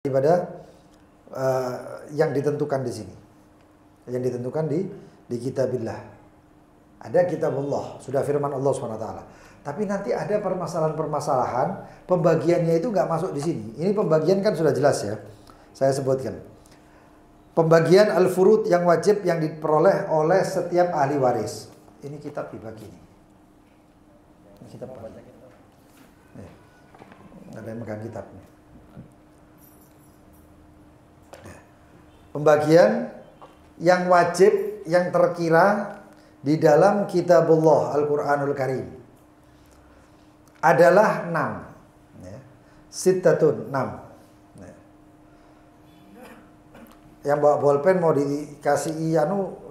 Daripada yang ditentukan di sini. Yang ditentukan di kitabillah. Ada kitabullah, sudah firman Allah SWT. Tapi nanti ada permasalahan-permasalahan, pembagiannya itu nggak masuk di sini. Ini pembagian kan sudah jelas ya. Saya sebutkan. Pembagian al-furud yang wajib yang diperoleh oleh setiap ahli waris. Ini kitab dibagi nih. Ini kitab apa? Ada yang megang kitabnya. Pembagian yang wajib, yang terkira di dalam kitabullah Al-Quranul Karim adalah 6 ya. Sittatun 6 ya. Yang bawa bolpen mau dikasih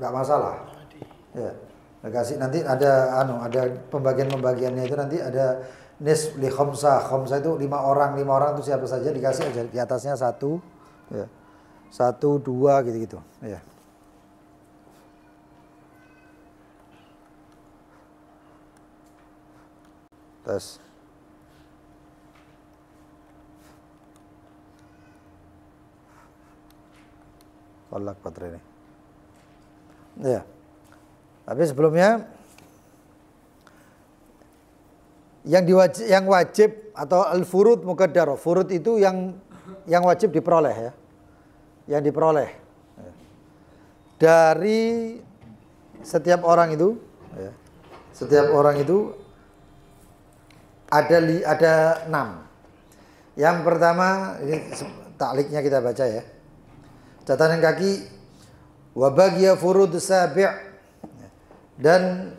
nggak masalah ya. Dikasih nanti ada ada pembagian-pembagiannya itu, nanti ada nis li khomsah itu 5 orang itu siapa saja dikasih aja di atasnya 1 ya. 1, 2 gitu-gitu ya. Tes. Kolak baterai ini. Ya. Tapi sebelumnya yang wajib atau al-furud muqaddar. Furud itu yang wajib diperoleh ya. Yang diperoleh dari setiap orang itu ya. Setiap orang itu ada 6. Yang pertama, ini takliknya kita baca ya. Catatan kaki, wa baqiya furud sabi', dan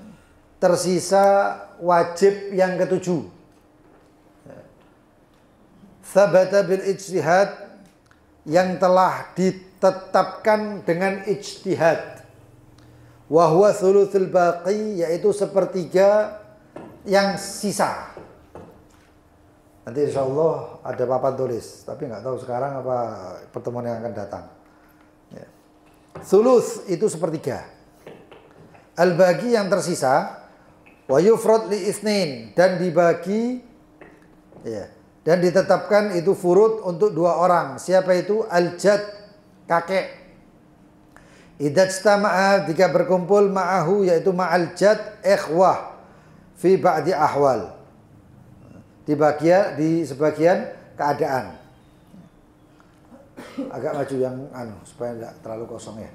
tersisa wajib yang ke-7. Thabata bil ijtihad, yang telah ditetapkan dengan ijtihad. Wa huwa thuluthul baqi, yaitu 1/3 yang sisa. Nanti insya Allah ada papan tulis, tapi nggak tahu sekarang apa pertemuan yang akan datang. Ya. Thuluth itu 1/3. Al-baqi yang tersisa, wa yufrad li itsnain, dan dibagi ya. Dan ditetapkan itu furud untuk 2 orang. Siapa itu? Al-jad, kakek. Idza ijtama'a, jika berkumpul, ma'ahu, yaitu ma'al jad, ikhwah fi ba'di ahwal, di sebagian keadaan. Agak maju yang supaya tidak terlalu kosong ya.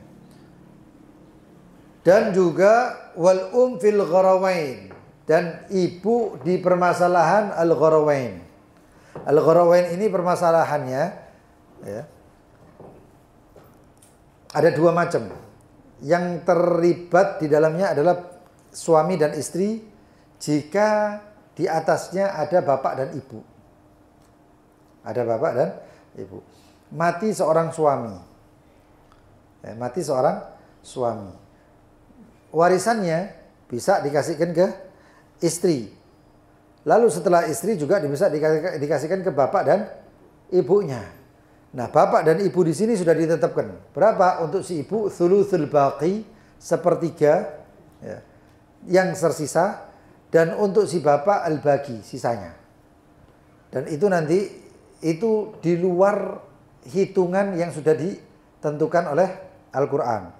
Dan juga wal fil gharawain, dan ibu di permasalahan al-gharawain. Al-gharawain ini permasalahannya ya, ada 2 macam. Yang terlibat di dalamnya adalah suami dan istri jika di atasnya ada bapak dan ibu. Ada bapak dan ibu. Mati seorang suami. Ya, mati seorang suami. Warisannya bisa dikasihkan ke istri. Lalu setelah istri juga bisa dikasihkan ke bapak dan ibunya. Nah, bapak dan ibu di sini sudah ditetapkan. Berapa untuk si ibu? Thuluthul baqi, 1/3 ya, yang tersisa, dan untuk si bapak al-baqi, sisanya. Dan itu nanti itu di luar hitungan yang sudah ditentukan oleh Al-Qur'an.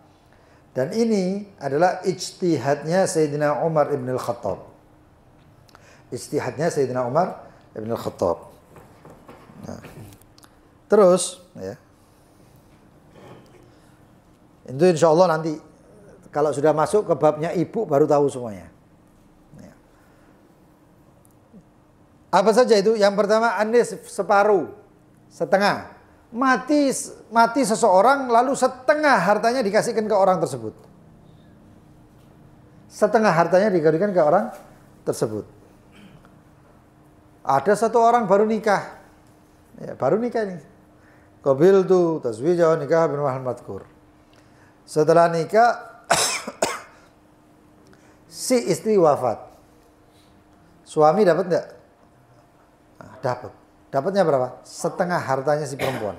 Dan ini adalah ijtihadnya Sayyidina Umar ibn al-Khattab. Ijtihadnya Sayyidina Umar ibn al-Khattab. Nah. Terus ya. Itu insya Allah nanti kalau sudah masuk ke babnya ibu baru tahu semuanya. Ya. Apa saja itu? Yang pertama anis, separuh, setengah. Mati seseorang lalu setengah hartanya dikasihkan ke orang tersebut. Setengah hartanya dikasihkan ke orang tersebut. Ada 1 orang baru nikah. Ya, baru nikah ini. Qabiltu tazwija nikah bin mahal madhkur. Setelah nikah si istri wafat. Suami dapat enggak? Nah, dapat. Dapatnya berapa? Setengah hartanya si perempuan.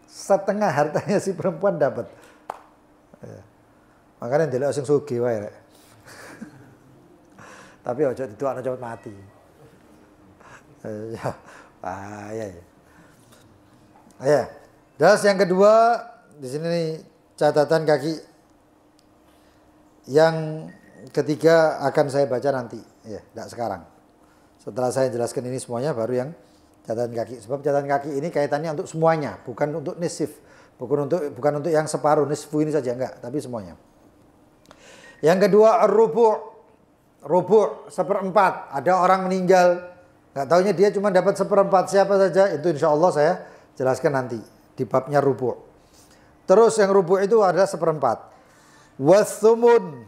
Setengah hartanya si perempuan dapat. Ya. Makanya ndelok sing sugih wae rek. Tapi ojo dituakno cepet mati. Ya, bahaya ya. Ya. Terus yang kedua di sini nih, catatan kaki. Yang ketiga akan saya baca nanti, ya, tidak sekarang. Setelah saya jelaskan ini semuanya baru yang catatan kaki. Sebab catatan kaki ini kaitannya untuk semuanya, bukan untuk nisif, bukan untuk yang separuh nisfu ini saja, enggak, tapi semuanya. Yang kedua rubu' seperempat. Ada orang meninggal, nggak taunya dia cuma dapat seperempat, siapa saja, itu insya Allah saya jelaskan nanti di babnya rubu'. Terus yang rubu' itu adalah seperempat. Wasumun,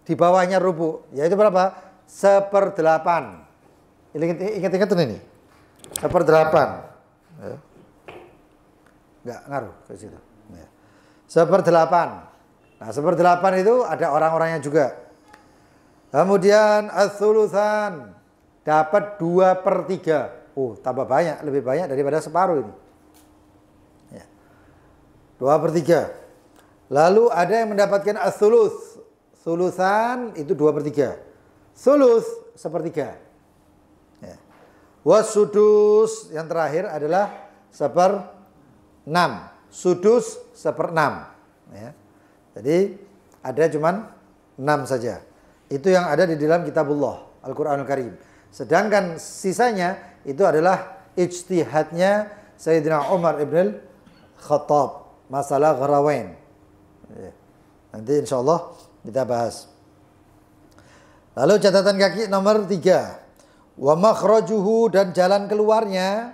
di bawahnya rubu', yaitu berapa? 1/8. Ingat ini. 1/8. Ya. Nggak ngaruh ke situ. Ya. 1/8. Nah, 1/8 itu ada orang-orangnya juga. Kemudian as-sulusan dapat 2/3. Oh, tambah banyak, lebih banyak daripada separuh ini. Ya. 2/3. Lalu ada yang mendapatkan as-sulus. Sulusan itu 2/3. Sulus 1/3. Ya. Was-sudus yang terakhir adalah 1/6. Sudus 1/6. Ya. Jadi ada cuman 6 saja. Itu yang ada di dalam kitabullah, Al-Quranul Karim. Sedangkan sisanya itu adalah ijtihadnya Sayyidina Umar ibn Khattab. Masalah Gharawain. Nanti insya Allah kita bahas. Lalu catatan kaki nomor 3. Wa makhrajuhu, dan jalan keluarnya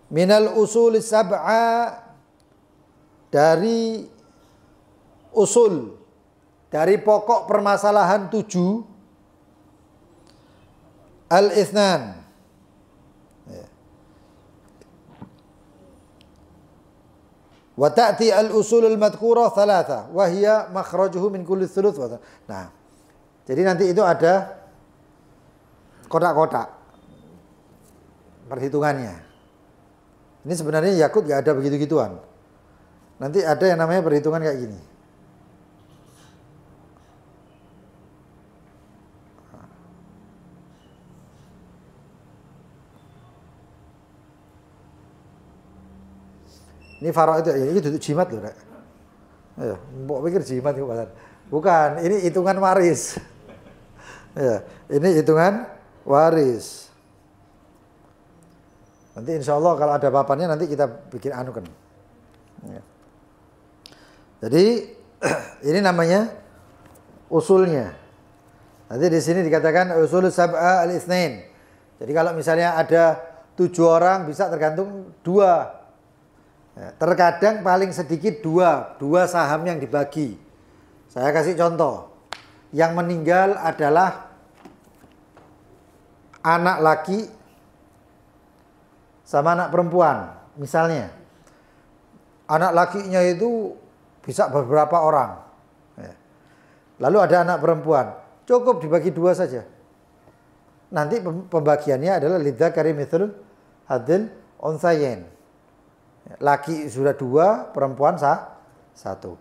minal usul sab'a, dari usul, dari pokok permasalahan 7, al-ithnan. Wa ta'ti al-usul al-madhkurah 3 wa hiya makhrajuhu min kulli thuluth. Nah, jadi nanti itu ada kotak-kotak perhitungannya. Ini sebenarnya Yakut gak ada begitu-gituan. Nanti ada yang namanya perhitungan kayak gini. Ini faro itu, ini duduk jimat loh, Rek. Ya, mbok pikir jimat itu bukan, ini hitungan waris. Ya, ini hitungan waris. Nanti insya Allah kalau ada papannya nanti kita bikin anukan. Ya. Jadi ini namanya usulnya. Nanti di sini dikatakan usul sab'a al-itsnain. Jadi kalau misalnya ada 7 orang bisa tergantung 2. Ya, terkadang paling sedikit 2 saham yang dibagi. Saya kasih contoh. Yang meninggal adalah anak laki sama anak perempuan. Misalnya, anak lakinya itu bisa beberapa orang. Ya. Lalu ada anak perempuan. Cukup dibagi 2 saja. Nanti pembagiannya adalah lidzakari mithlul hadzil untsayain. Laki sudah 2, perempuan 1.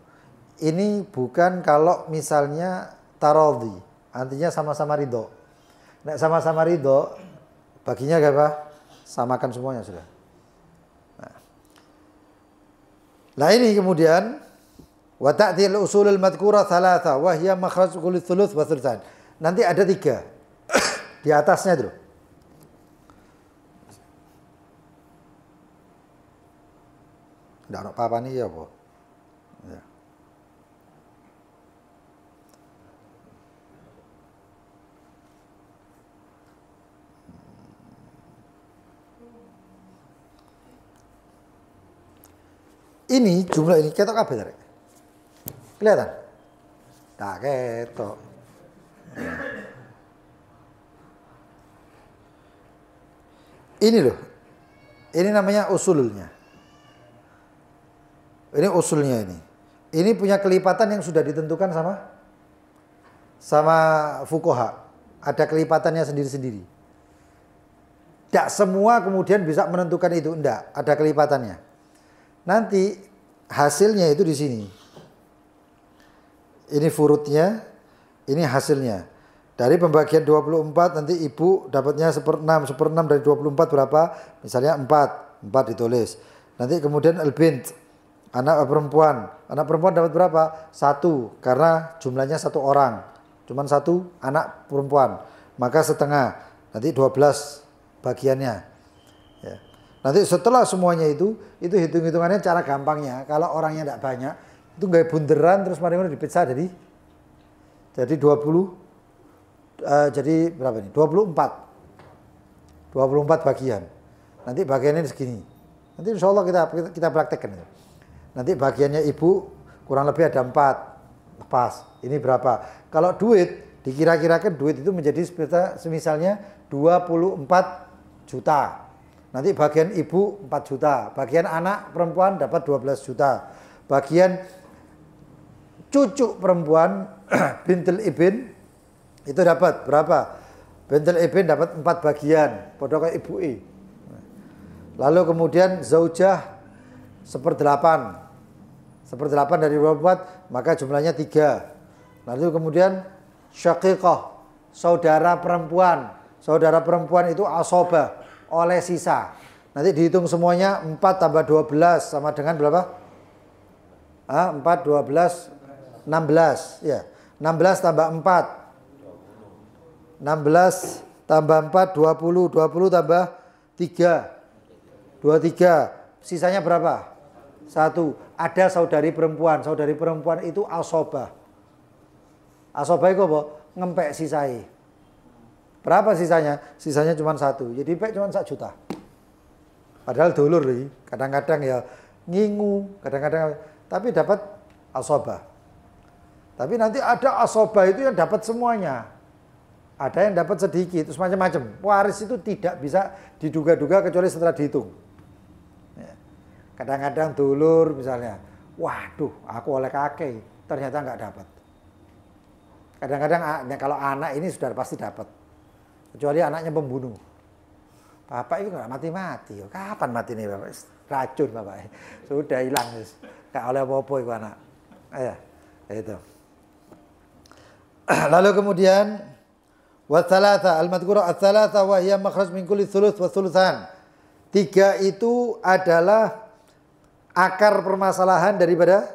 Ini bukan kalau misalnya taradhi, artinya sama-sama ridho. Nek sama-sama ridho, baginya apa? Samakan semuanya sudah. Nah ini kemudian wa ta'til usulul madhkura 3 wa hiya makhraj kulli thuluth wa thulutsan. Nanti ada 3 di atasnya itu. Ndak ono papan iki apa? Ya. Ini jumlah ini ketok kabeh ta, Rek? Kelihatan? Tak ketok. Ya. Ini loh. Ini namanya usulnya. Ini usulnya ini. Ini punya kelipatan yang sudah ditentukan sama fuqaha. Ada kelipatannya sendiri-sendiri. Tidak semua kemudian bisa menentukan itu, enggak, ada kelipatannya. Nanti hasilnya itu di sini. Ini furutnya, ini hasilnya. Dari pembagian 24 nanti ibu dapatnya 1/6. 1/6 dari 24 berapa? Misalnya 4. 4 ditulis. Nanti kemudian al-bint, anak perempuan. Anak perempuan dapat berapa? 1. Karena jumlahnya 1 orang. Cuman 1 anak perempuan. Maka setengah. Nanti 12 bagiannya. Ya. Nanti setelah semuanya itu hitung-hitungannya cara gampangnya. Kalau orangnya tidak banyak, itu nggak bunderan terus mari-mari dipecah jadi 20. Jadi berapa ini? 24 bagian. Nanti bagiannya segini. Nanti insya Allah kita praktekkan. Nanti bagiannya ibu kurang lebih ada 4. Pas. Ini berapa? Kalau duit, dikira-kirakan duit itu menjadi misalnya 24 juta. Nanti bagian ibu 4 juta. Bagian anak perempuan dapat 12 juta. Bagian cucu perempuan bintul ibn itu dapat berapa? Bintul ibn dapat 4 bagian. Padha kayak ibu e. Lalu kemudian zaujah 1/8. 1/8 dari 24, maka jumlahnya 3. Lalu kemudian syaqiqah, saudara perempuan. Saudara perempuan itu asobah, oleh sisa. Nanti dihitung semuanya 4 tambah 12 sama dengan berapa? 4, 12, 16. Ya. 16 tambah 4. 16 tambah 4, 20. 20 tambah 3. 23. Sisanya berapa? 1. Ada saudari perempuan. Saudari perempuan itu asobah. Asobah itu apa? Ngempek sisai. Berapa sisanya? Sisanya cuma 1. Jadi pek cuma 1 juta. Padahal dulur nih. Kadang-kadang ya ngingu. Kadang-kadang. Tapi dapat asobah. Tapi nanti ada asobah itu yang dapat semuanya. Ada yang dapat sedikit. Terus macam-macam. Waris itu tidak bisa diduga-duga kecuali setelah dihitung. Kadang-kadang dulur misalnya, waduh aku oleh kakek, ternyata nggak dapat. Kadang-kadang kalau anak ini sudah pasti dapat, kecuali anaknya pembunuh. Bapak itu nggak mati-mati, kapan mati nih bapak? Racun bapak, sudah hilang, nggak oleh apa-apa itu anak. Itu. Lalu kemudian watsalatsa al-madhkura ats-tsalatsa wa hiya makhraj min kulli thuluts wa thulutsan. 3 itu adalah akar permasalahan daripada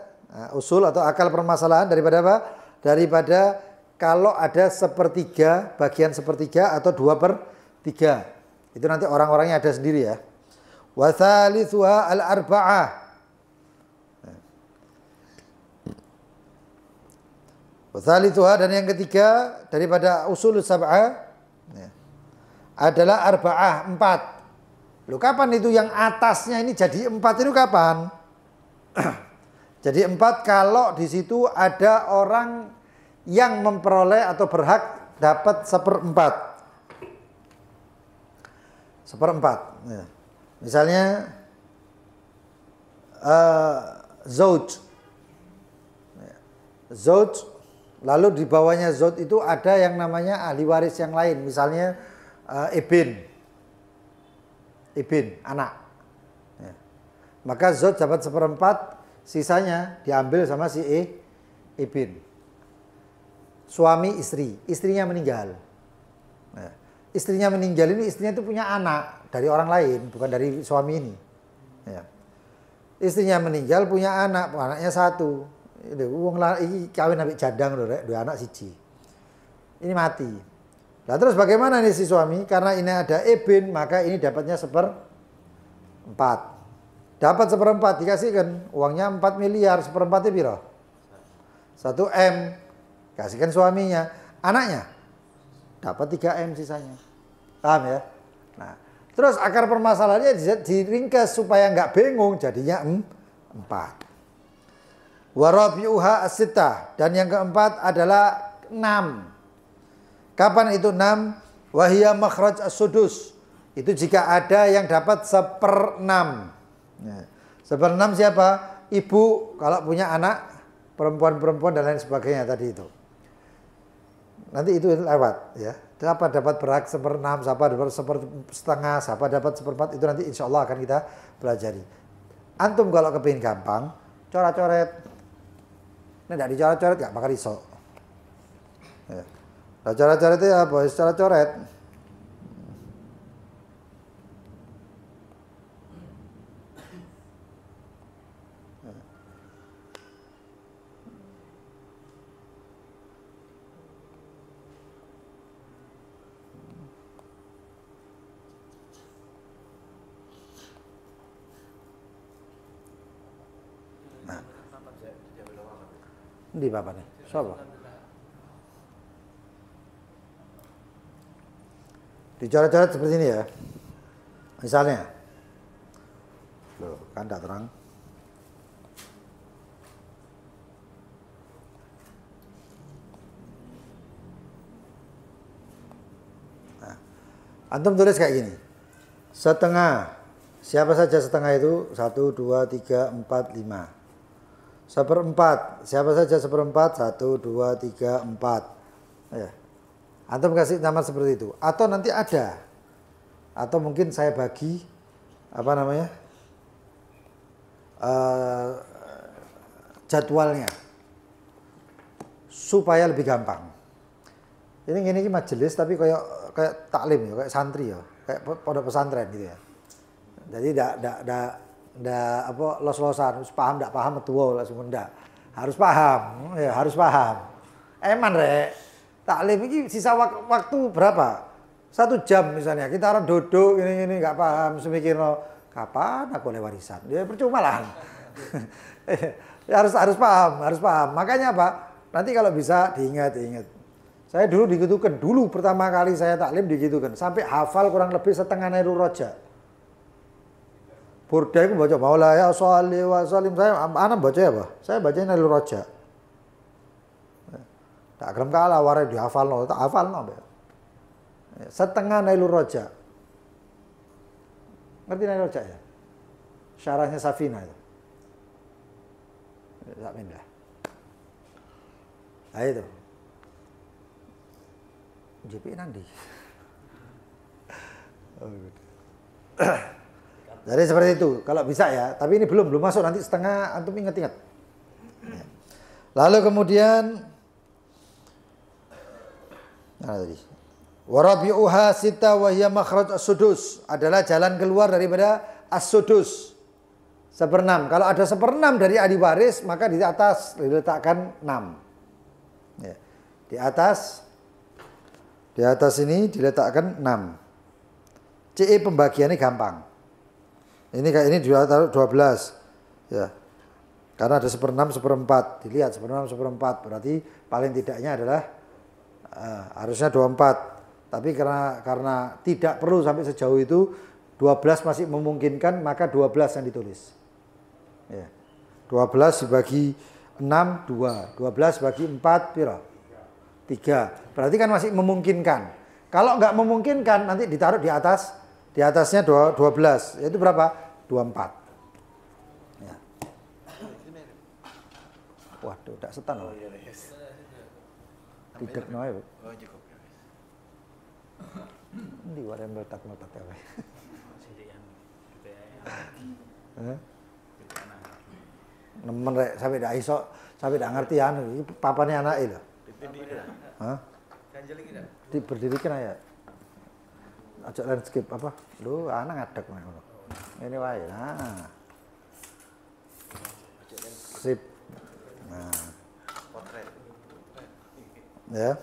usul atau akal permasalahan daripada apa? Daripada kalau ada 1/3, bagian 1/3 atau 2/3. Itu nanti orang-orangnya ada sendiri ya. Wa tsalitsuha al-arba'ah. Wa tsalitsuha dan yang ketiga daripada usul sab'ah adalah arba'ah, 4. Loh kapan itu yang atasnya ini jadi 4 itu kapan? Jadi 4 kalau di situ ada orang yang memperoleh atau berhak dapat 1/4. 1/4. Ya. Misalnya zauj. Zauj, lalu di bawahnya zauj itu ada yang namanya ahli waris yang lain. Misalnya ibn, anak. Ya. Maka zauj dapat 1/4, sisanya diambil sama si ibn. Suami istri, istrinya meninggal. Ya. Istrinya meninggal ini, istrinya itu punya anak dari orang lain, bukan dari suami ini. Ya. Istrinya meninggal punya anak, anaknya 1. Wong iki kawin ambek jandang lho rek, dua anak siji. Ini mati. Nah terus bagaimana nih si suami? Karena ini ada ibn, maka ini dapatnya 1/4. Dapat 1/4 dikasihkan, uangnya 4 miliar, 1/4-nya piro? 1 M. Kasihkan suaminya, anaknya dapat 3 M sisanya. Paham ya? Nah, terus akar permasalahannya diringkas supaya nggak bingung, jadinya 4. Warabi'uha as-sittah, dan yang keempat adalah 6. Kapan itu 6? Wahiyya makhraj as-sudus. Itu jika ada yang dapat 1/6. Ya. 1/6 siapa? Ibu kalau punya anak, perempuan-perempuan dan lain sebagainya tadi itu. Nanti itu lewat ya. Siapa dapat berhak 1/6, siapa dapat 1/2, siapa dapat 1/4, itu nanti insya Allah akan kita pelajari. Antum kalau kepingin gampang, coret-coret. Ini tidak dicoret-coret gak bakal iso. Ya. Nah, cara coret itu apa? Cara coret. Di bapak nih, siapa? Dicoret-coret seperti ini ya. Misalnya, loh, kan tidak terang. Nah, antum tulis kayak gini. Setengah. Siapa saja setengah itu? 1, 2, 3, 4, 5. Seperempat, siapa saja seperempat? 1, 2, 3, 4. Ya. Antum kasih nama seperti itu. Atau nanti ada. Atau mungkin saya bagi apa namanya? Jadwalnya. Supaya lebih gampang. Ini majelis tapi kayak taklim ya, kayak santri ya, kayak pondok pesantren gitu ya. Jadi ndak apa los-losan, harus paham ndak paham tua langsung ndak. Harus paham, ya harus paham. Eman rek. Taklim ini sisa waktu berapa? 1 jam misalnya. Kita orang duduk ini nggak paham, semikirno kapan aku oleh warisan. Ya percuma lah. harus paham. Makanya apa? Nanti kalau bisa diingat. Saya dulu digitukan, pertama kali saya taklim digitukan sampai hafal kurang lebih setengah Nailul Roja. Burda itu baca maulaya sholli wa sallim. Saya anak baca apa? Saya bacanya Nailul Roja. Tak kerem kalah warai dihafalno, tak hafalno. Setengah Nailul Roja. Ngerti Nailul Roja ya? Syarahnya Safina itu. Tak pindah. Nah itu. JP nanti. Oh, gitu. Jadi seperti itu, kalau bisa ya. Tapi ini belum masuk, nanti setengah antum ingat-ingat. Lalu kemudian tadi. Warabi'uha sita wa hiya makhraj as-sudus, adalah jalan keluar daripada as-sudus. 1/6. Kalau ada 1/6 dari ahli waris, maka di atas diletakkan 6. Ya. Di atas ini diletakkan 6. CE pembagiannya gampang. Ini kayak ini 12. Ya. Karena ada 1/6, 1/4. Dilihat 1/6, 1/4. Berarti paling tidaknya adalah harusnya 24. Tapi karena tidak perlu sampai sejauh itu, 12 masih memungkinkan, maka 12 yang ditulis. Ya. 12 dibagi 6, 2. 12 bagi 4, piro? 3. Berarti kan masih memungkinkan. Kalau nggak memungkinkan, nanti ditaruh di atasnya 12. Itu berapa? 24. Ya. Waduh, tak setan loh. Tidak noy. Oh, cukup. Ndi wae meletak-meletak ya. Nemen rek sampai ndak iso, sampai ndak ngerti anu iki papane anake lho. Hah? Ganjel iki ndak? Diberdirikan ya. Ajak landscape apa? Lho, anak ngadeg ngono. Ini wae. Nah. Sip. Nah. Potret. Ya.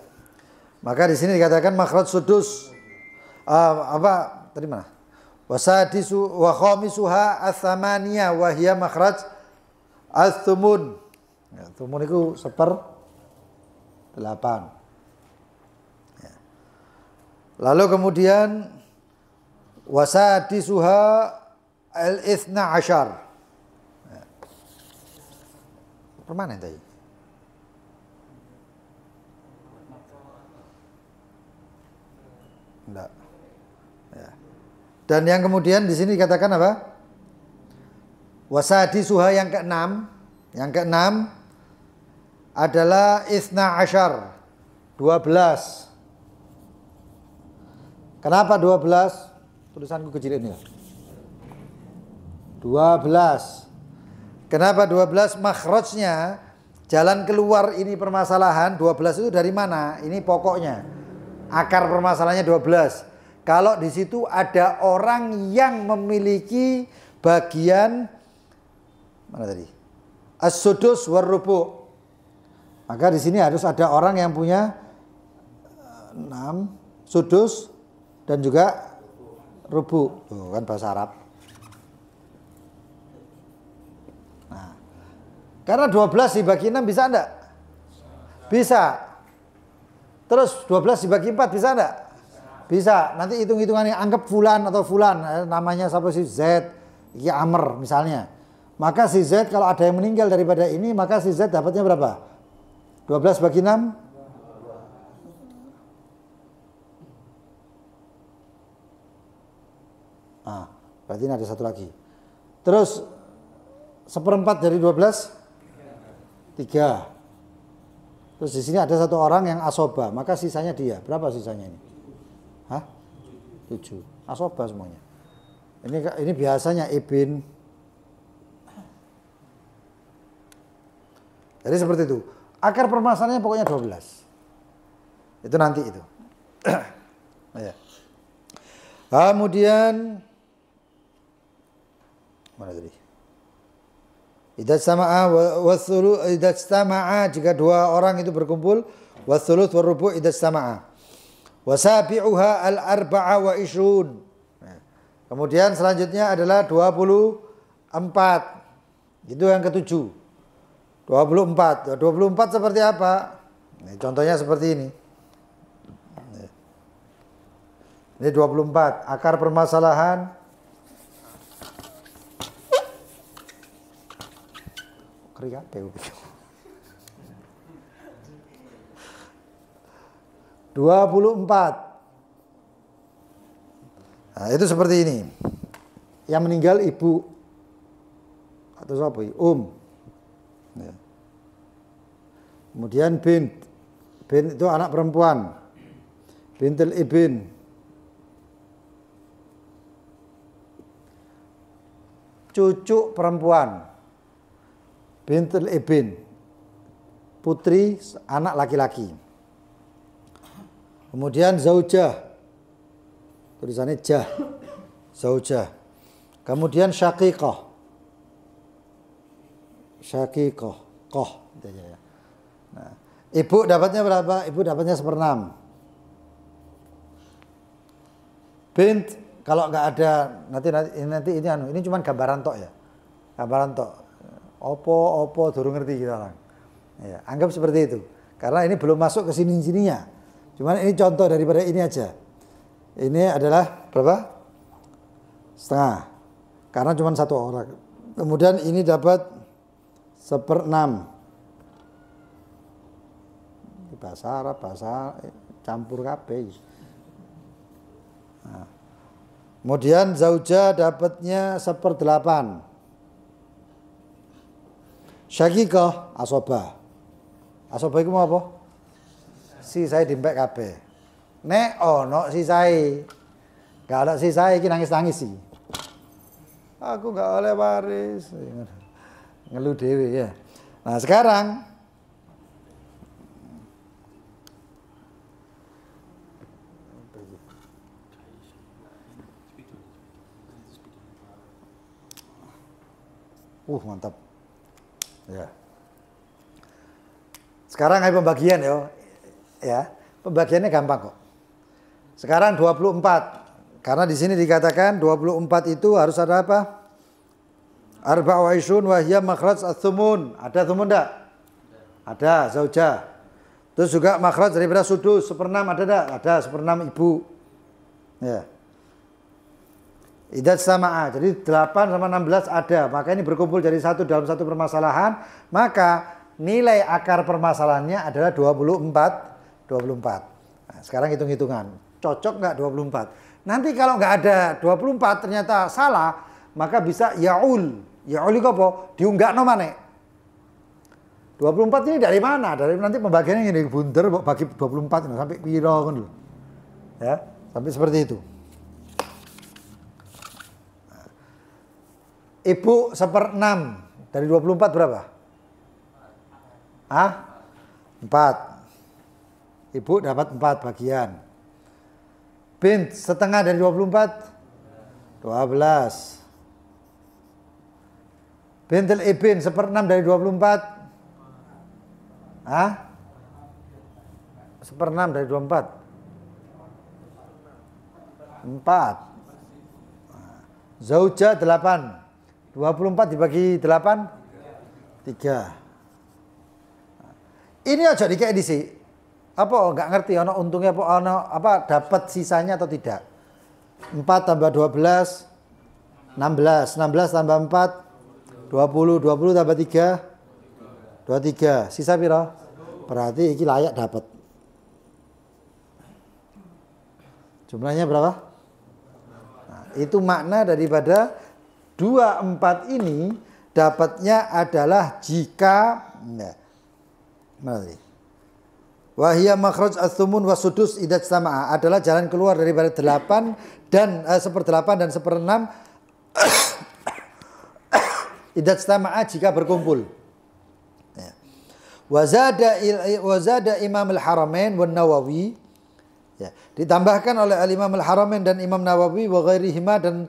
Maka di sini dikatakan makhraj sudus. Apa tadi mana? Wasadisu wa khamisuha ats-tsamaniyah wa hiya makhraj ats-tsumun. Ya, tsumun itu 1/8. Ya. Lalu kemudian wasadisuha al-itsna asyar. Ya. Permanen tadi. Enggak. Ya. Dan yang kemudian di sini dikatakan apa? Wasadisuha yang ke-6. Yang ke-6 adalah itsna asyar. 12. Kenapa 12? Tulisanku kecil ini. 12. Kenapa 12? Makhrajnya, jalan keluar ini permasalahan 12 itu dari mana? Ini pokoknya. Akar permasalahannya 12. Kalau di situ ada orang yang memiliki bagian mana tadi? As-sudus war-rubu'. Maka di sini harus ada orang yang punya 6 sudus dan juga rubu'. Tuh kan bahasa Arab. Nah, karena 12 dibagi 6 bisa enggak? Bisa. Terus 12 dibagi 4 bisa enggak? Bisa. Nanti hitung-hitungannya anggap fulan atau fulan, namanya siapa sih, Z, ya Amr misalnya. Maka si Z kalau ada yang meninggal daripada ini, maka si Z dapatnya berapa? 12 bagi 6? Nah, berarti ini ada satu lagi. Terus 1/4 dari 12? 3. Terus di sini ada satu orang yang asoba, maka sisanya dia. Berapa sisanya ini? Hah? 7. Asoba semuanya. Ini biasanya ibn. Jadi seperti itu. Akar permasalahannya pokoknya 12. Itu nanti itu. Ya. Kemudian mana tadi? Idza sama'a jika dua orang itu berkumpul, wathuluts warubu' idza sama'a. Wasabi'uha al-arba'a wa ishrun. Kemudian selanjutnya adalah 24. Itu yang ketujuh. 24. 24 seperti apa? Ini contohnya seperti ini. Ini 24. Akar permasalahan. Kering apa ya? 24. Nah, itu seperti ini. Yang meninggal ibu atau siapa? Ya. Kemudian bint. Bint itu anak perempuan. Bintul ibn. Cucu perempuan. Bintul ibn. Putri anak laki-laki. Kemudian zaujah, tulisannya jah, zaujah. Kemudian syaqiqah, koh. Nah, ibu dapatnya berapa? Ibu dapatnya 1/6. Bint kalau nggak ada nanti ini cuma gambaran tok ya, gambaran tok. Opo durung ngerti kita orang. Ya, anggap seperti itu. Karena ini belum masuk ke sininya. Cuman ini contoh daripada ini aja. Ini adalah berapa? Setengah. Karena cuma satu orang. Kemudian ini dapat 1/6. Bahasa Arab, bahasa campur kabeh. Nah. Kemudian zauja dapatnya 1/8. Syaqiqah asobah. Asobah itu mau apa? Sisai dimpek kabeh. Nek ono sisai. Gak ada sisai iki nangis-nangis sih. Aku gak oleh waris. Ngeluh dhewe ya. Nah, sekarang mantap. Ya. Sekarang ayo pembagian yo. Ya, pembagiannya gampang kok. Sekarang 24. Karena di sini dikatakan 24 itu harus ada apa? Arba' wa ishrun wa hiya makhraj ats-tsumun. Ada tsumun enggak? Ada, zaujah. Terus juga makhraj daripada sudus 1/6 ada enggak? Ada 1/6 ibu. Ya. Idza sama'a. Jadi 8 sama 16 ada. Maka ini berkumpul jadi satu dalam satu permasalahan, maka nilai akar permasalahannya adalah 24. Nah, sekarang hitung-hitungan. Cocok nggak 24? Nanti kalau nggak ada 24 ternyata salah, maka bisa yaul. Yaul itu apa? Diunggah no maneh. 24 ini dari mana? Dari nanti pembagiannya ini bunder bagi 24 sampai piro kan lho. Ya, sampai seperti itu. Ibu 1/6 dari 24 berapa? 4. Ibu dapat 4 bagian. Bint setengah dari 24? 12. Bintul ibn 1/6 dari 24? Hah? 1/6 dari 24? 4. Zauja 8. 24 dibagi 8? 3. Ini aja dikek dhisik. Apa enggak ngerti ana untungnya apa dapat sisanya atau tidak? 4 tambah 12 16. 16 tambah 4 20. 20 tambah 3 23. Sisa piro? Berarti iki layak dapat. Jumlahnya berapa? Nah, itu makna daripada 24 ini dapatnya adalah jika mana tadi? Wahia makhraj ats-tsumun wa sudus idza sama'a adalah jalan keluar daripada 8 dan 1/8 dan 1/6 idza sama'a jika berkumpul. Ya. Wazada Imam al-Haramain wan Nawawi, ya, ditambahkan oleh Al-Imam al-Haramain dan Imam Nawawi wa ghairihima dan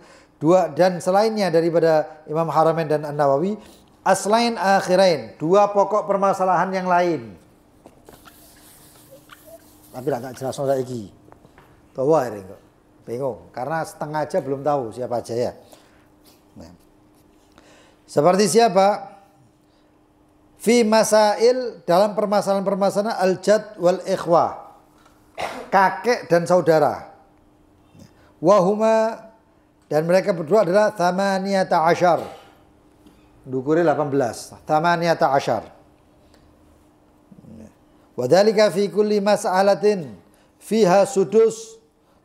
selainnya daripada Imam Haramain dan An-Nawawi, aslain akhirain, dua pokok permasalahan yang lain. Tapi tak jelas saiki. Tahu ae kok. Bingung karena setengah aja belum tahu siapa aja ya. Nah. Seperti siapa? Fi masail dalam permasalahan-permasalahan al-jad wal ikhwah. Kakek dan saudara. Wahuma dan mereka berdua adalah 18. Dukure 18. 18. Wadzalika fi kulli mas'alatin fiha sudus,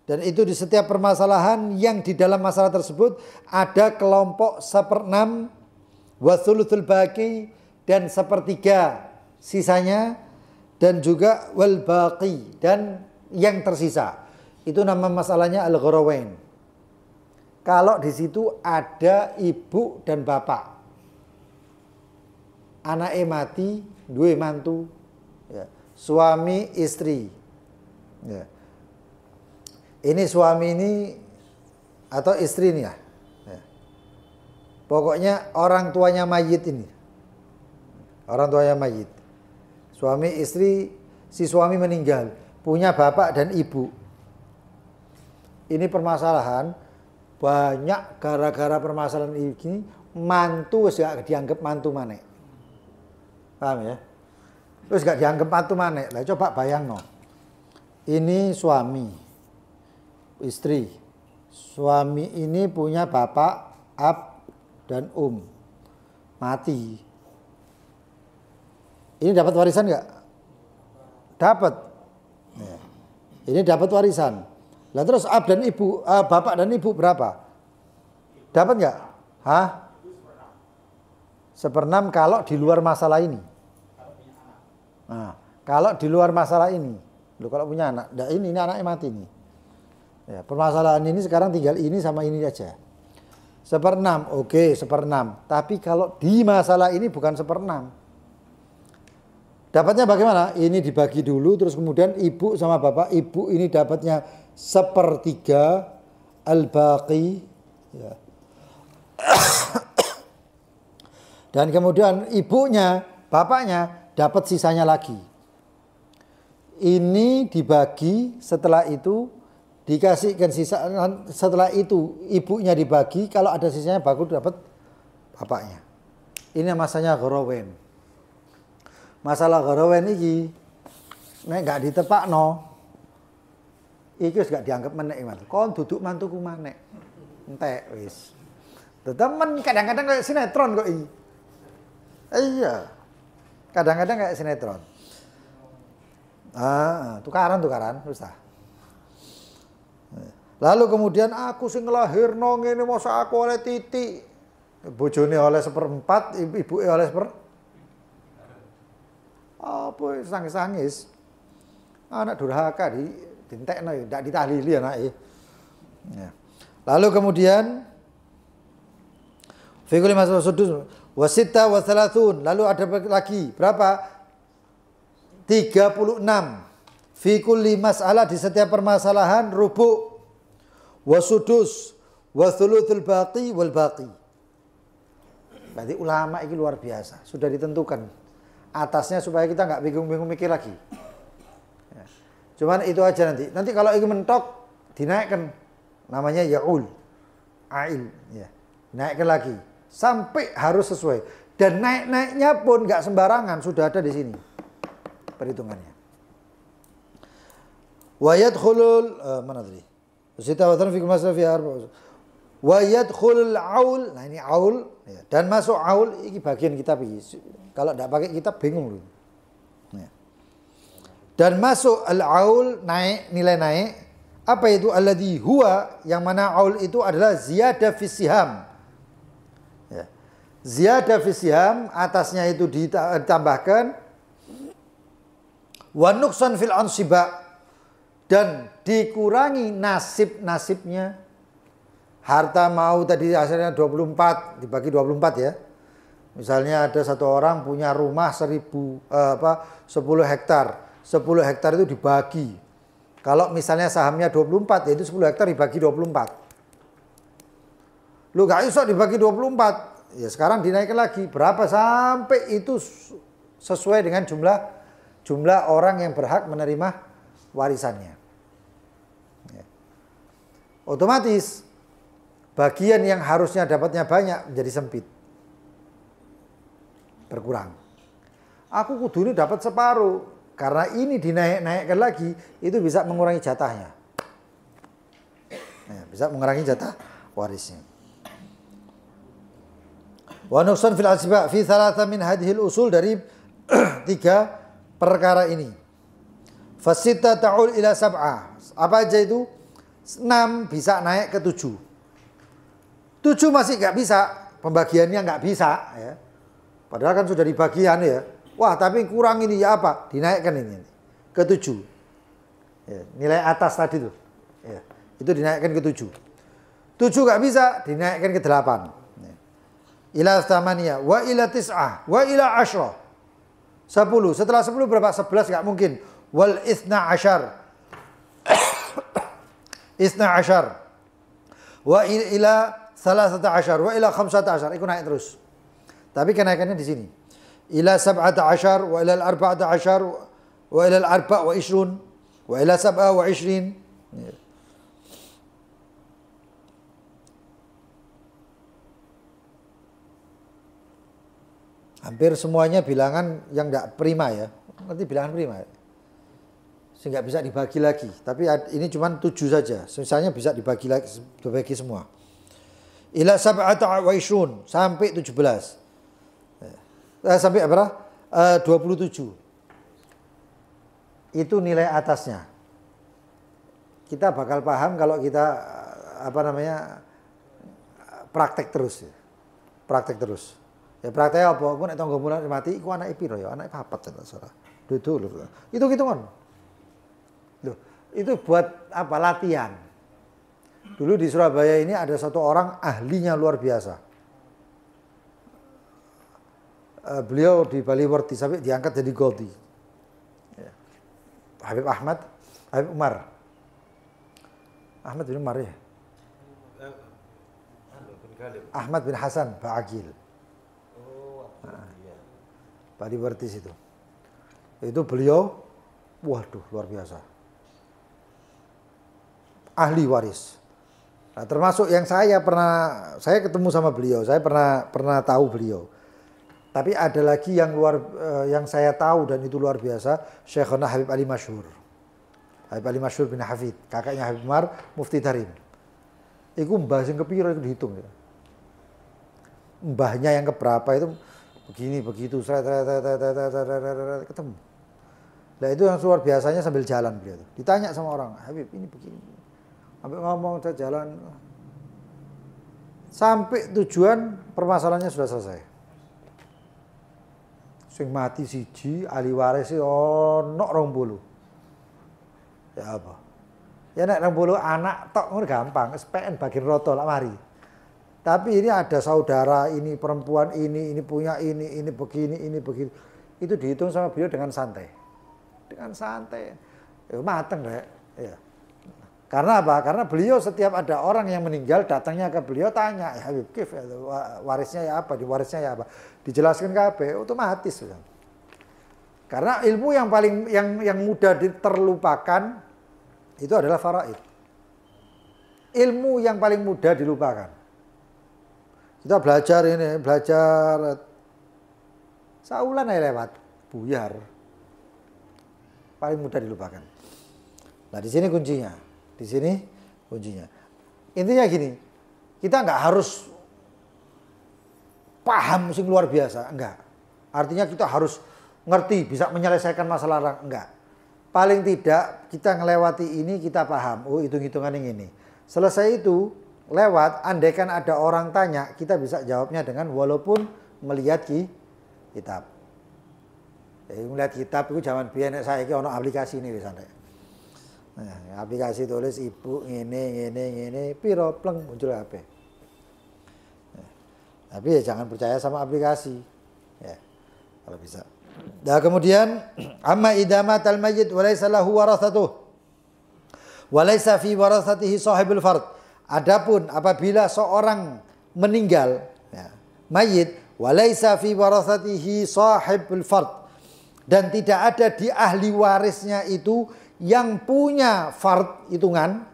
dan itu di setiap permasalahan yang di dalam masalah tersebut ada kelompok 1/6 wa thuluthul baqi dan 1/3 sisanya, dan juga wal baqi dan yang tersisa. Itu nama masalahnya al-gharawain. Kalau di situ ada ibu dan bapak, anaknya mati, duwe mantu, ya. Suami istri, ya. Ini suami ini atau istri ini ya. Ya. Pokoknya orang tuanya mayit ini, orang tuanya mayit, suami istri, si suami meninggal, punya bapak dan ibu. Ini permasalahan banyak gara-gara permasalahan ini mantu wis gak dianggap mantu maneh. Paham ya? Terus gak dianggap mantu maneh. Lah coba bayangno. Ini suami, istri. Suami ini punya bapak, ab dan mati. Ini dapat warisan nggak? Dapat. Ya. Ini dapat warisan. Lah terus ab dan ibu, bapak dan ibu berapa? Dapat nggak? Hah? 1/6 kalau di luar masalah ini. Nah, kalau di luar masalah ini, lo kalau punya anak, ini anaknya mati nih. Ya, permasalahan ini sekarang tinggal ini sama ini aja. 1/6, oke 1/6. Tapi kalau di masalah ini bukan 1/6. Dapatnya bagaimana? Ini dibagi dulu, terus kemudian ibu sama bapak, ibu ini dapatnya 1/3 al-baqi. Ya. Dan kemudian ibunya, bapaknya dapat sisanya lagi. Ini dibagi, setelah itu dikasihkan sisa, setelah itu ibunya dibagi, kalau ada sisanya bagus dapat bapaknya. Ini masanya gharawain. Masalah gharawain iki nek gak ditepakno iki wis gak dianggap menek Mas. Kon duduk mantuku manek. Entek wis. Temen kadang-kadang kayak sinetron kok iki. Iya. Kadang-kadang kayak sinetron. Tukaran wis ta. Lalu kemudian aku sing nglahirno ngene masa aku oleh titik. Bojone oleh 1/4, ibuke oleh 1/4. Apa sangis-sangis. Anak durhaka dientekno ndak ditahlili anake. Ya. Lalu kemudian fi kulli mas'alatin sudus wa sitta wa thalathun, lalu ada lagi berapa? 36. Fi kulli mas'alah, di setiap permasalahan rubu'. wasudus, wathuluthul baqi wal baqi. Berarti ulama ini luar biasa, sudah ditentukan atasnya supaya kita nggak bingung-bingung mikir lagi. Ya. Cuman itu aja nanti. Nanti kalau ini mentok dinaikkan, namanya yaul, ail, ya. Naikkan lagi sampai harus sesuai. Dan naik-naiknya pun nggak sembarangan, sudah ada di sini perhitungannya. Wa yadkhulul mana tadi? Sitawatan fi masraf fi arba. Wa yadkhulul aul. Nah ini aul ya. Dan masuk aul ini bagian kitab ini. Kalau tidak pakai kitab bingung loh. Ya. Dan masuk al-aul naik, nilai naik. Apa itu alladhi huwa, yang mana aul itu adalah ziyadah fi siham. Ya. Ziyadah fi siham, atasnya itu ditambahkan wa nuqsan fil ansiba, dan dikurangi nasib-nasibnya. Harta mau tadi hasilnya 24, dibagi 24 ya. Misalnya ada satu orang punya rumah 10 hektar. 10 hektar itu dibagi. Kalau misalnya sahamnya 24, yaitu 10 hektar dibagi 24. Lu gak bisa dibagi 24. Ya sekarang dinaikkan lagi. Berapa sampai itu sesuai dengan jumlah orang yang berhak menerima warisannya. Ya. Otomatis bagian yang harusnya dapatnya banyak menjadi sempit. Berkurang. Aku kudu ini dapat separuh. Karena ini dinaik-naikkan lagi, itu bisa mengurangi jatahnya. Ya, bisa mengurangi jatah warisnya. Wa nuqsan fil asba fi thalatha min hadhil usul, dari 3 perkara ini. Fasita ta'ul ila sab'ah. Apa aja itu? 6 bisa naik ke 7. 7 masih nggak bisa, pembagiannya nggak bisa ya. Padahal kan sudah dibagian ya. Wah, tapi kurang ini ya apa? Dinaikkan ini ke 7. Ya, nilai atas tadi tuh. Ya, itu dinaikkan ke 7. 7 nggak bisa, dinaikkan ke 8. Ya. Ila thamaniyah wa ila tis'ah wa ila 10. 10. Setelah 10 berapa? 11 nggak mungkin. Wal ithna ashar. Ithna ashar. Wa ila salasata ashar. Wa ila khamsata ashar. Itu naik terus. Tapi kenaikannya di sini. Ila sab'ata ashar. Wa ila al-arba'ata ashar. Wa ila al-arba' wa ishrun. Wa ila sab'a wa ishrin. Hampir semuanya bilangan yang tidak prima ya. Nanti bilangan prima ya. Sehingga bisa dibagi lagi. Tapi ini cuma 7 saja. Misalnya bisa dibagi lagi, dibagi semua. Ila sab'ata wa ishrun. Sampai 17. Sampai berapa? 27. Itu nilai atasnya. Kita bakal paham kalau kita praktek terus ya. Praktek terus. Ya praktek apa? Aku nek tangga mulan mati iku anake piro ya? Anake 4 cenah salah. Duduk lho. Hitung-hitungan. Loh, itu buat apa? Latihan. Dulu di Surabaya ini ada satu orang ahlinya luar biasa. Beliau di Baliwerti sampai diangkat jadi Godi. Ya. Habib Ahmad, Habib Umar. Ahmad bin Umar ya. Ahmad bin Hasan Ba'agil. Baliwerti situ. Itu beliau, waduh luar biasa. Ahli waris. Nah, termasuk yang saya ketemu sama beliau, saya pernah tahu beliau. Tapi ada lagi yang saya tahu dan itu luar biasa, Syekhona Habib Ali Masyhur. Habib Ali Masyhur bin Hafid, kakaknya Habib Umar, Mufti Darim. Iku mbah sing kepiro itu dihitung ya. Mbahnya yang keberapa itu begini begitu ketemu. Nah itu yang luar biasanya sambil jalan beliau tuh. Ditanya sama orang, Habib ini begini. Sampai ngomong saya jalan. Sampai tujuan permasalahannya sudah selesai. Sing mati siji, ahli waris ono 20. Ya apa? Ya nek 20 anak tok ngono gampang, SPN bagian roto lah mari. Tapi ini ada saudara, ini perempuan, ini punya ini begini, ini begini. Itu dihitung sama beliau dengan santai. Dengan santai. Ya mateng rek, ya. Karena apa? Karena beliau setiap ada orang yang meninggal datangnya ke beliau tanya, ya Habib Kif, warisnya ya apa, diwarisnya ya apa. Dijelaskan KB, otomatis. Karena ilmu yang paling yang mudah terlupakan itu adalah faraid. Ilmu yang paling mudah dilupakan. Kita belajar ini, belajar saulan aja lewat, buyar. Paling mudah dilupakan. Nah, di sini kuncinya. Di sini kuncinya. Intinya gini, kita nggak harus paham sing luar biasa, enggak. Artinya kita harus ngerti, bisa menyelesaikan masalah orang, enggak. Paling tidak kita ngelewati ini kita paham, oh hitung-hitungan yang ini. Selesai itu, lewat, andaikan ada orang tanya, kita bisa jawabnya dengan walaupun melihat kitab. Melihat kitab itu zaman biyen saya iki ono aplikasi ini wis santai. Nah, aplikasi tulis ibu ngene piro pleng muncul HP. Nah, tapi ya jangan percaya sama aplikasi. Ya. Kalau bisa. Nah, kemudian amma idamatal mayyit wa laysa lahu warathatuh wa laysa fi warathatihi sahibul fard. Adapun apabila seorang meninggal, ya, mayit wa laysa fi warathatihi sahibul fard, dan tidak ada di ahli warisnya itu yang punya fard hitungan,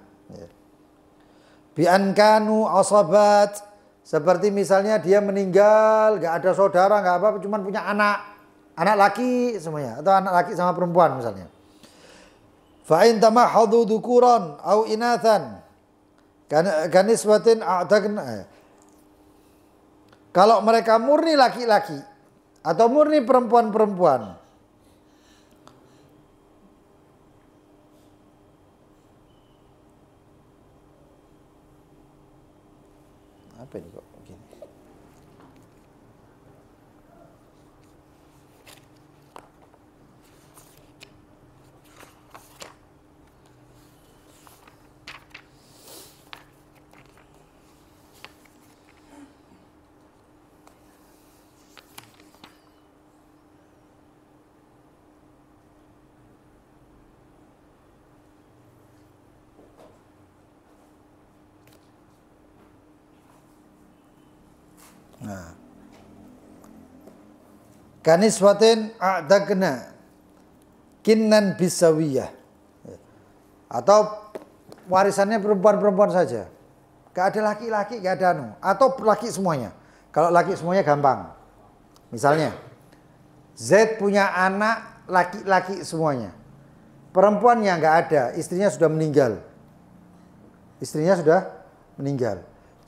bi ankanu asabat, seperti misalnya dia meninggal gak ada saudara gak apa, cuma punya anak laki semuanya, atau anak laki sama perempuan misalnya. Fa in tamahhadu dzukuran au inathan kaniswatin a'taqna, kalau mereka murni laki-laki atau murni perempuan-perempuan, apa ini kok begini? Nah, kaniswatin a'dagna kinnan bisawiyah, atau warisannya perempuan-perempuan saja, gak ada laki-laki, gak ada atau laki semuanya. Kalau laki semuanya gampang, misalnya Z punya anak laki-laki semuanya, perempuannya gak ada, istrinya sudah meninggal,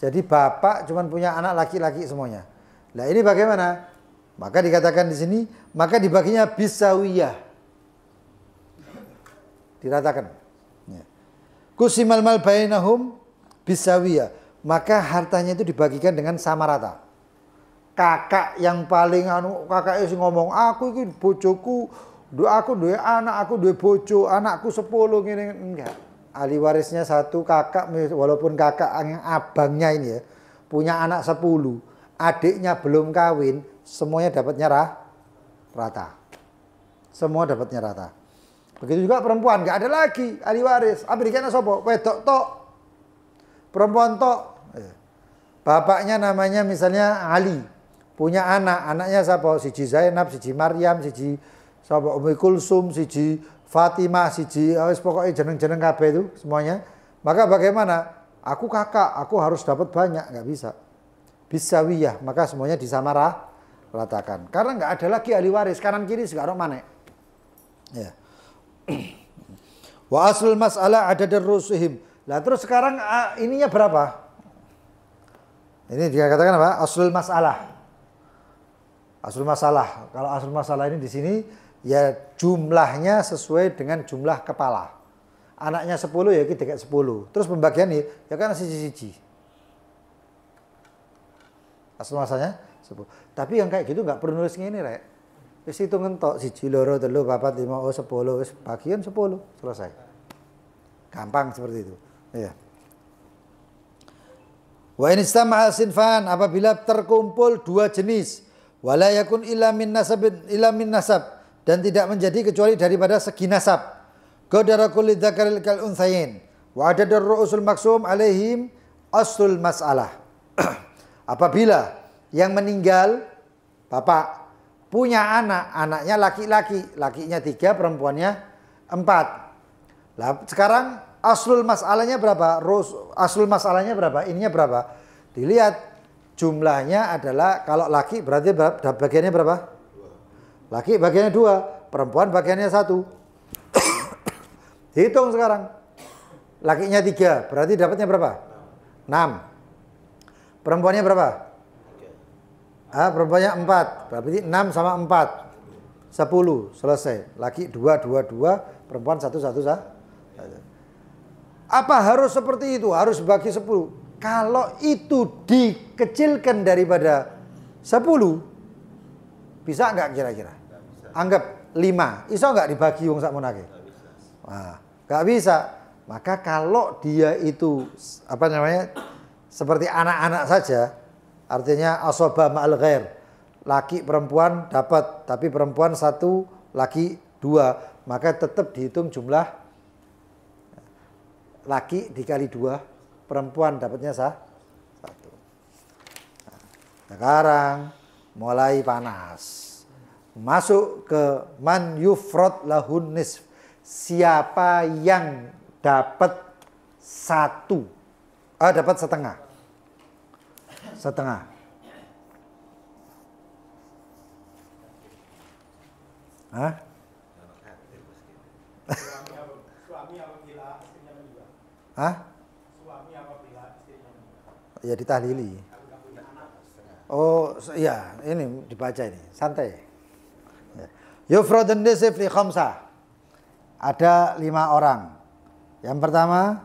jadi bapak cuma punya anak laki-laki semuanya. Nah, ini bagaimana? Maka dikatakan di sini, maka dibaginya bisawiyah. Diratakan. Kusimal mal bainahum bisawiyah. Maka hartanya itu dibagikan dengan sama rata. Kakak yang paling kakaknya sih ngomong, aku ini bojoku, aku duwe anak, aku duwe bojo, anakku 10 gini, enggak. Ahli warisnya satu kakak, walaupun kakak yang abangnya ini ya punya anak 10, adiknya belum kawin, semuanya dapatnya rata. Semua dapatnya rata. Begitu juga perempuan, nggak ada lagi ahli waris. Abdikana sopo, wedok tok, perempuan tok. Bapaknya namanya misalnya Ali, punya anaknya siapa? Siji Zainab, siji Maryam, siji siapa? Ummi Kulsum, siji Fatimah, siji, pokoknya jeneng-jeneng KB itu semuanya. Maka bagaimana? Aku kakak, aku harus dapat banyak, nggak bisa. Bisawiyah, maka semuanya disamaratakan. Karena nggak ada lagi ahli waris, kanan kiri sekarang mana? Ya. Wa aslul mas'alah ada darusihim. Lah terus sekarang ininya berapa? Ini dikatakan apa? Aslul mas'alah. Aslul masalah. Kalau aslul masalah ini di sini ya jumlahnya sesuai dengan jumlah kepala. Anaknya 10 ya kita 10. Terus pembagiannya ya kan siji-siji. Asal masanya 10. Tapi yang kayak gitu nggak perlu nulis ngene rek. Wis hitung entok 1 2 3 4 5 10 wis bagian 10 selesai. Gampang seperti itu. Ya. Wa in istama'a sinfan, apabila terkumpul dua jenis, wala yakun illa min nasab, dan tidak menjadi kecuali daripada segi nasab. Qadara kulli dzakaril kal unthayain, Wa adadur ru'usul maksum alaihim aslul mas'alah. Apabila yang meninggal bapak punya anak, anaknya laki-laki, lakinya 3, perempuannya 4. Lah sekarang aslul masalahnya berapa? Aslul masalahnya berapa? Ininya berapa? Dilihat jumlahnya adalah kalau laki berarti bagiannya berapa? Laki bagiannya 2, perempuan bagiannya 1. Hitung sekarang. Lakinya 3, berarti dapatnya berapa? 6. Perempuannya berapa? Perempuannya 4, berarti 6 sama 4 10, selesai. Laki 2, 2, 2, perempuan 1, 1 sah. Apa harus seperti itu? Harus bagi 10. Kalau itu dikecilkan daripada 10, bisa nggak kira-kira? Anggap 5, iso nggak dibagi wong sak monake? Nah, nggak bisa. Maka kalau dia itu seperti anak-anak saja, artinya asoba ma'al ghair, laki perempuan dapat, tapi perempuan 1, laki 2, maka tetap dihitung jumlah laki dikali 2, perempuan dapatnya 1. Nah, sekarang mulai panas. Masuk ke man yufrad lahun nisf. Siapa yang dapat 1? Dapat setengah. Setengah. Hah? Suami apabila istrinya meninggal. Hah? Suami apabila istrinya meninggal. Ya ditahlili. Oh, iya, ini dibaca ini, santai. Yufradun nisf li khamsah. Ada 5 orang. Yang pertama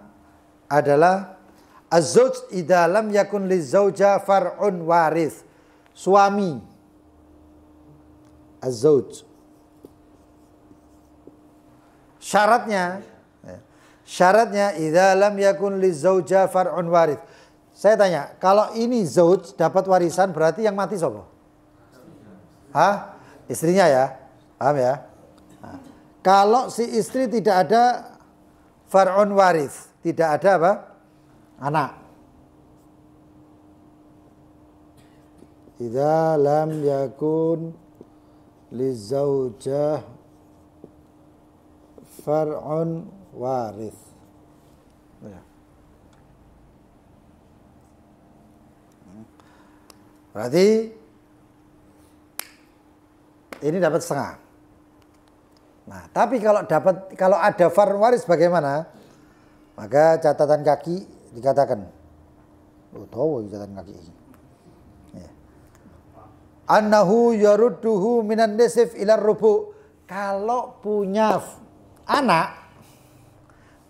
adalah az-zawj idza lam yakun lizauja far'un waris. Suami. Az-zawj. Syaratnya idza lam yakun lizauja far'un waris. Saya tanya, kalau ini zauj dapat warisan berarti yang mati siapa? Hah? Istrinya ya? Paham ya? Nah, kalau si istri tidak ada far'un waris, tidak ada apa? Anak. Idza lam yakun lizaujah far'un waris. Ya. Berarti ini dapat setengah. Nah, tapi kalau ada far'un waris bagaimana? Maka catatan kaki dikatakan. Tahu catatan kaki ini. Ya. Annahu yarudduhu minan nisf ila rubu. Kalau punya anak,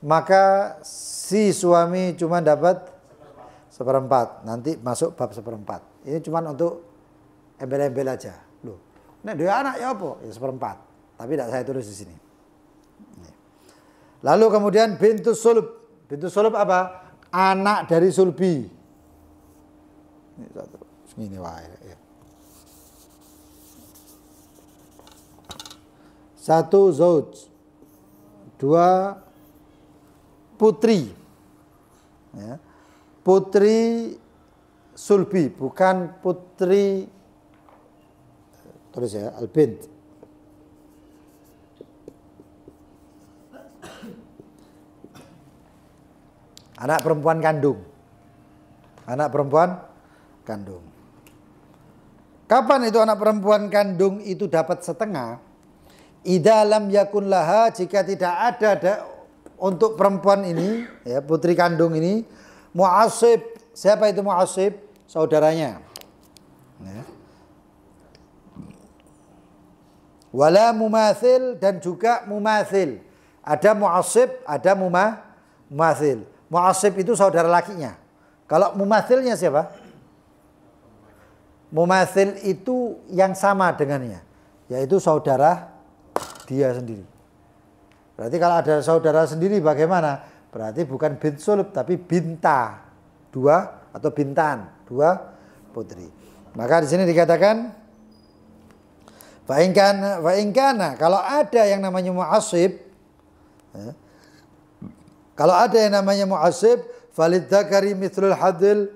maka si suami cuma dapat 1/4. Nanti masuk bab 1/4. Ini cuma untuk embel-embel aja. Loh, nek dia anak ya apa? Ya 1/4. Tapi tidak saya tulis di sini. Lalu kemudian bintu sulb. Bintu sulb apa? Anak dari sulbi. Ini satu. Ini wae. Ya. 1 zauj. 2 putri. Ya. Putri sulbi, bukan putri terus ya, al-bint. Anak perempuan kandung. Anak perempuan kandung. Kapan itu anak perempuan kandung itu dapat setengah? Idza lam yakun laha, jika tidak ada untuk perempuan ini, ya, putri kandung ini, mu'assib. Siapa itu mu'assib? Saudaranya. Ya. Wala mumathil, dan juga mumathil. Ada mu'assib, ada mumathil. Mu'assib itu saudara lakinya. Kalau mumathilnya siapa? Mumathil itu yang sama dengannya, yaitu saudara dia sendiri. Berarti kalau ada saudara sendiri bagaimana? Berarti bukan bint sulb tapi binta, 2 atau bintan, 2 putri. Maka di sini dikatakan fa in kana, kalau ada yang namanya mu'assib, ya, Kalau ada yang namanya mu'asib, falidzakari mithlul hadil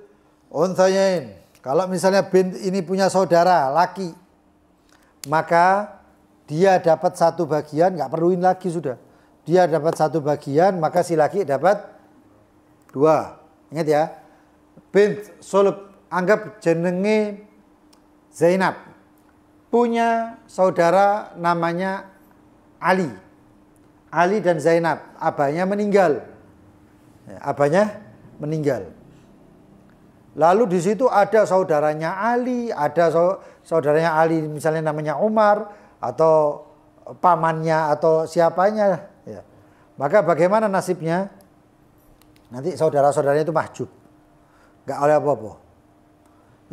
unthayain. Kalau misalnya bint ini punya saudara laki, maka dia dapat satu bagian, nggak perluin lagi sudah. Dia dapat satu bagian, maka si laki dapat 2. Ingat ya. Bint sulb, anggap jenenge Zainab. Punya saudara namanya Ali. Ali dan Zainab, abahnya meninggal. Abahnya meninggal. Lalu di situ ada saudaranya Ali, ada saudaranya Ali misalnya namanya Umar atau pamannya atau siapanya. Ya. Maka bagaimana nasibnya? Nanti saudara-saudaranya itu mahjub, nggak oleh apa-apa.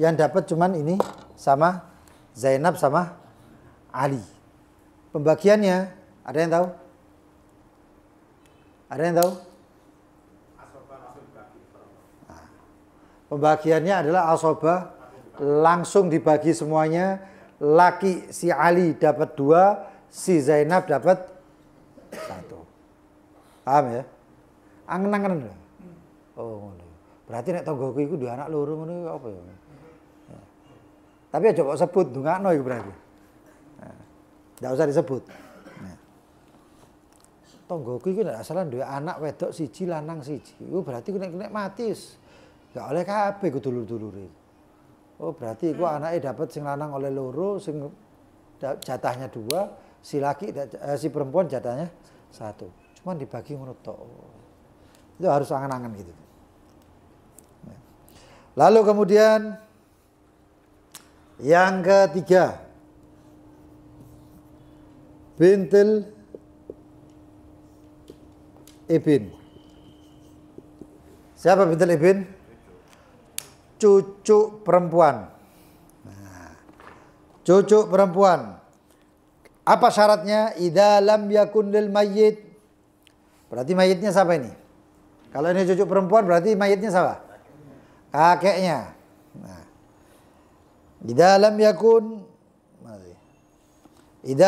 Yang dapat cuman ini sama Zainab sama Ali. Pembagiannya ada yang tahu? Ada yang tahu? Pembagiannya adalah asobah, langsung dibagi semuanya. Laki si Ali dapat 2, si Zainab dapat 1. Paham ya? Angen-angen. Oh, berarti nek tanggoku iku duwe anak loro ngono apa ya? Tapi aja kok sebut ndongakno iku berarti. Enggak usah disebut. Tanggoku iku nek asalan duwe anak wedok siji lanang siji. Iku berarti nek mati gak oleh kabeh ku dulur-dulure. Oh berarti iku anake dapat sing lanang oleh loro, sing jatahnya 2, si laki si perempuan jatahnya 1. Cuman dibagi ngono tok. Itu harus angan-angan gitu. Lalu kemudian yang ketiga, bintil ibn. Siapa bintil ibn? Cucu perempuan. Nah, cucu perempuan. Apa syaratnya? Idza lam yakun lil mayyit. Berarti mayitnya siapa ini? Kalau ini cucu perempuan berarti mayitnya siapa? Kakeknya. Nah. Idza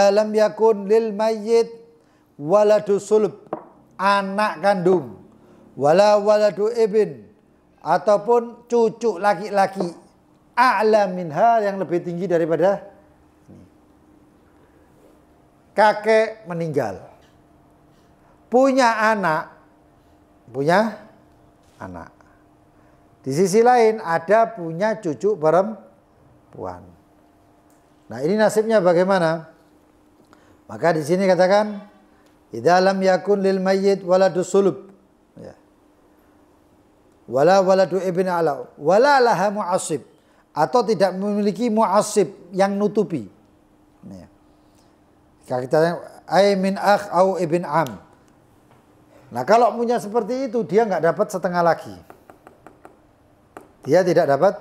lam yakun lil mayyit waladu sulb, anak kandung, wala waladu ibn, ataupun cucu laki-laki, a'la minha, yang lebih tinggi daripada kakek meninggal, punya anak. Di sisi lain ada punya cucu perempuan. Nah, ini nasibnya bagaimana? Maka di sini katakan idza lam yakun lil mayyit waladu sulb, ya. Wala waladu ibn ala wala laha mu'assib, atau tidak memiliki mu'assib yang nutupi. Ya. Kita ay min akh au ibn am. Nah, kalau punya seperti itu dia nggak dapat setengah lagi. Dia tidak dapat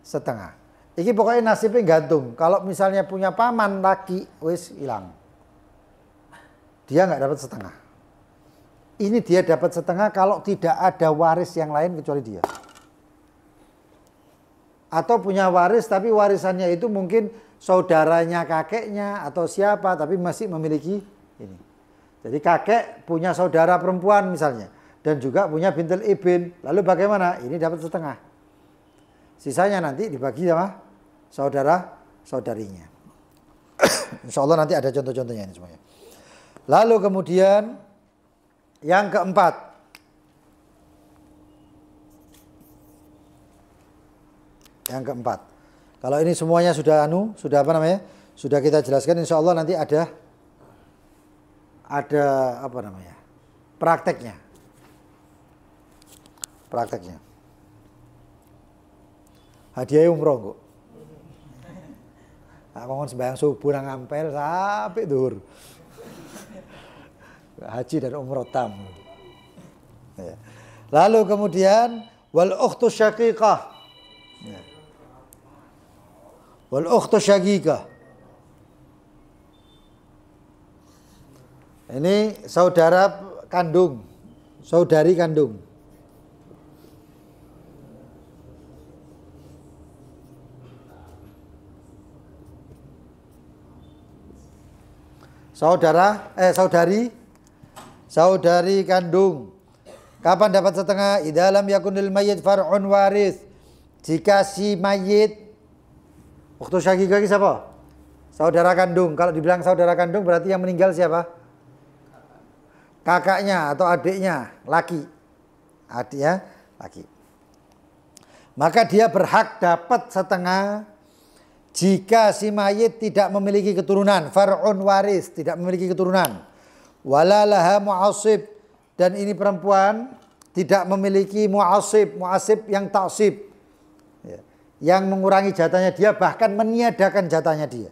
setengah. Ini pokoknya nasibnya gantung. Kalau misalnya punya paman laki, wis hilang. Dia nggak dapat setengah. Ini dia dapat setengah kalau tidak ada waris yang lain kecuali dia. Atau punya waris tapi warisannya itu mungkin saudaranya kakeknya atau siapa tapi masih memiliki ini. Jadi kakek punya saudara perempuan misalnya dan juga punya bintul ibn. Lalu bagaimana? Ini dapat setengah. Sisanya nanti dibagi sama saudara-saudarinya. Insya Allah nanti ada contoh-contohnya ini semuanya. Lalu kemudian yang keempat. Yang keempat. Kalau ini semuanya sudah sudah apa namanya? Sudah kita jelaskan, insya Allah nanti ada apa namanya? Prakteknya. Hadiah umroh kok. Nah, ngomong sembahyang subuh nang Ampel sampai dhuwur. Haji dan umroh tam. Ya. Lalu kemudian wal ukhtu syaqiqah. Ya. Wal ukhtu syaqiqah. Ini saudara kandung, saudari kandung. saudari kandung Kapan dapat setengah? Idza lam yakun lil mayyit far'un waris. Jika si mayit, waktu syakikah siapa? Saudara kandung. Kalau dibilang saudara kandung berarti yang meninggal siapa? Kakaknya atau adiknya, laki. Adiknya laki. Maka dia berhak dapat setengah jika si mayit tidak memiliki keturunan. Far'un waris, tidak memiliki keturunan. Wala laha mu'asib, dan ini perempuan tidak memiliki mu'asib. Mu'asib yang taksib, yang mengurangi jatahnya dia, bahkan meniadakan jatahnya dia.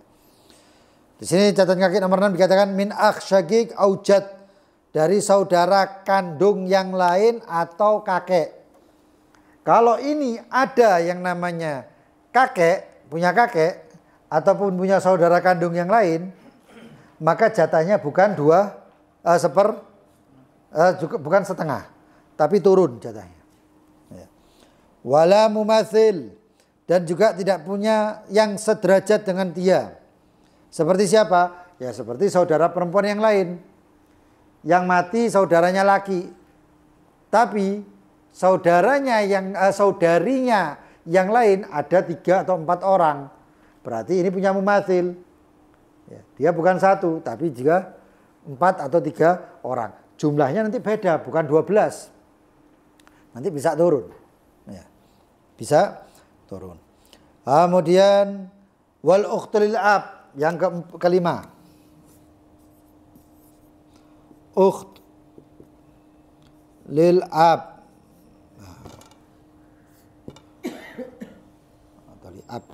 Di sini catatan kaki nomor 6 dikatakan min akh syakik aujad, dari saudara kandung yang lain atau kakek. Kalau ini ada yang namanya kakek, punya kakek, ataupun punya saudara kandung yang lain, maka jatahnya bukan bukan setengah, tapi turun jatahnya. Wala mumatsil, dan juga tidak punya yang sederajat dengan dia. Seperti siapa? Ya seperti saudara perempuan yang lain. Yang mati saudaranya laki, tapi saudarinya yang lain ada 3 atau 4 orang. Berarti ini punya mumatsil. Ya, dia bukan 1, tapi juga 4 atau 3 orang. Jumlahnya nanti beda, bukan 12. Nanti bisa turun. Ya, bisa turun. Kemudian wal ukhtul lil ab, yang kelima. Ukht lil ab. Atau li ab.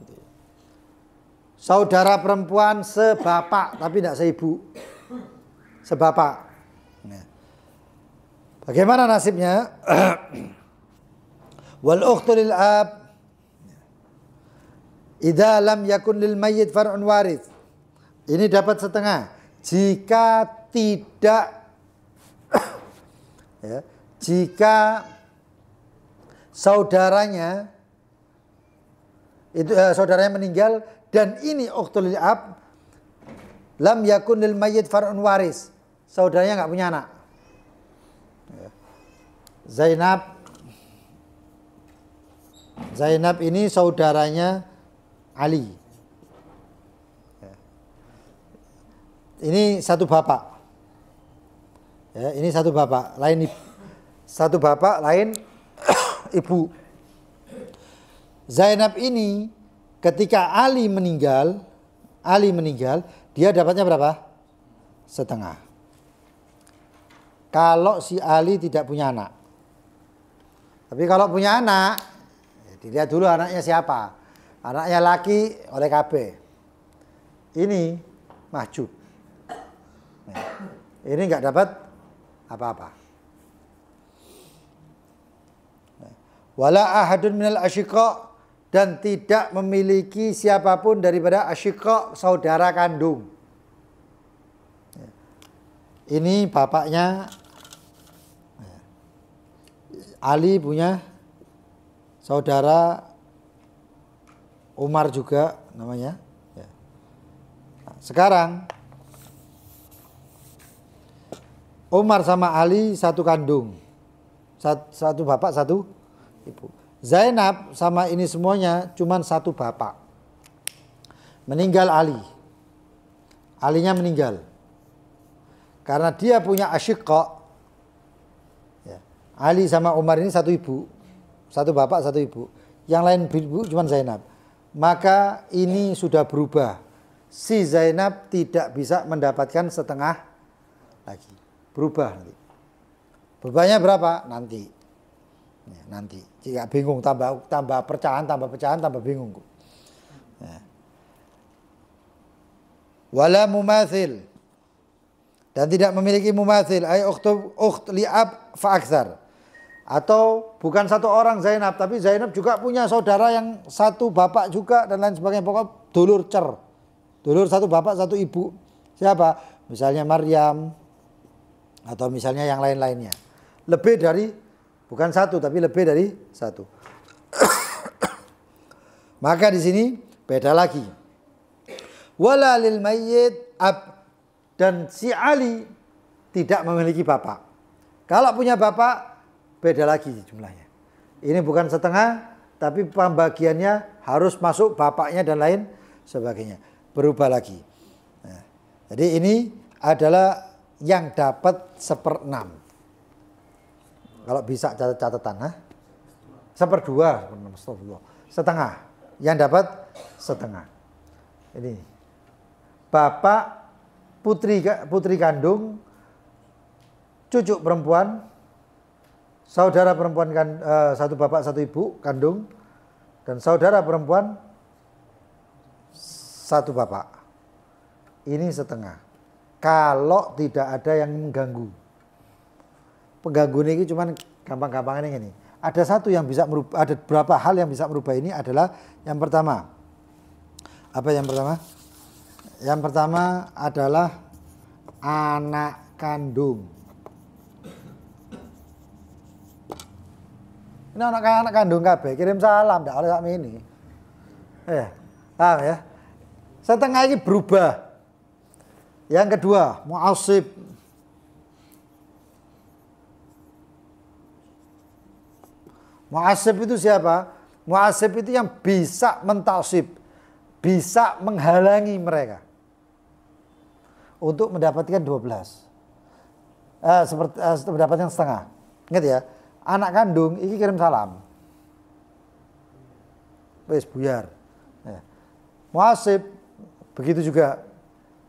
Saudara perempuan sebapak tapi tidak seibu. Sebapak. Bagaimana nasibnya? Wal ukhtu lil ab idza lam yakun lil mayyit far'un waris. Ini dapat setengah jika tidak ya, jika saudaranya itu saudaranya meninggal dan ini ukhtul lil ab lam yakun lil mayyit far'un waris. Saudaranya enggak punya anak. Zainab ini saudaranya Ali. Ini satu bapak. Ya, ini satu bapak, lain satu bapak, lain ibu. Zainab ini ketika Ali meninggal, dia dapatnya berapa? Setengah. Kalau si Ali tidak punya anak. Tapi kalau punya anak, ya dilihat dulu anaknya siapa. Anaknya laki oleh KB. Ini mahjub. Ini nggak dapat apa-apa. Wala ahadun minal asyiqa, dan tidak memiliki siapapun daripada asyiqa, saudara kandung. Ini bapaknya Ali punya saudara Umar juga namanya. Nah, sekarang Umar sama Ali satu kandung, satu bapak satu ibu. Zainab sama ini semuanya cuman satu bapak. Meninggal Ali, Alinya meninggal karena dia punya asyiqa. Ali sama Umar ini satu ibu, satu bapak satu ibu. Yang lain ibu cuman Zainab. Maka ini sudah berubah. Si Zainab tidak bisa mendapatkan setengah lagi. Berubah nanti. Berubahnya berapa? Nanti. Ya, nanti. Jika bingung tambah pecahan, tambah bingung. Ya. Wala mumatsil. Dan tidak memiliki mumatsil. Ay ukht li'ab fa'aktsar. Atau bukan satu orang Zainab, tapi Zainab juga punya saudara yang satu bapak juga dan lain sebagainya. Pokoknya dulur cer. Dulur satu bapak satu ibu. Siapa? Misalnya Maryam atau misalnya yang lain-lainnya. Lebih dari, bukan satu tapi lebih dari satu. Maka di sini beda lagi. Wala lil mayyit ab, dan si Ali tidak memiliki bapak. Kalau punya bapak beda lagi jumlahnya. Ini bukan setengah, tapi pembagiannya harus masuk bapaknya dan lain sebagainya. Berubah lagi. Nah, jadi ini adalah yang dapat 1/6. Kalau bisa catatan, nah. 1/2, setengah. Yang dapat setengah. Ini bapak, putri kandung, cucu perempuan, saudara perempuan satu bapak satu ibu kandung, dan saudara perempuan satu bapak. Ini setengah. Kalau tidak ada yang mengganggu. Pengganggu ini cuman gampang-gampang ini. Ada satu yang bisa merubah, ada beberapa hal yang bisa merubah ini adalah yang pertama. Apa yang pertama? Yang pertama adalah anak kandung. Ini anak kandung kabeh, kirim salam ndak oleh sak ini. Paham ya? Setengah ini berubah. Yang kedua, mu'asib. Mu'asib itu siapa? Mu'asib itu yang bisa mentasib, bisa menghalangi mereka untuk mendapatkan 12. Mendapatkan setengah. Ingat ya, anak kandung ini kirim salam. Wes buyar. Mu'asib begitu juga.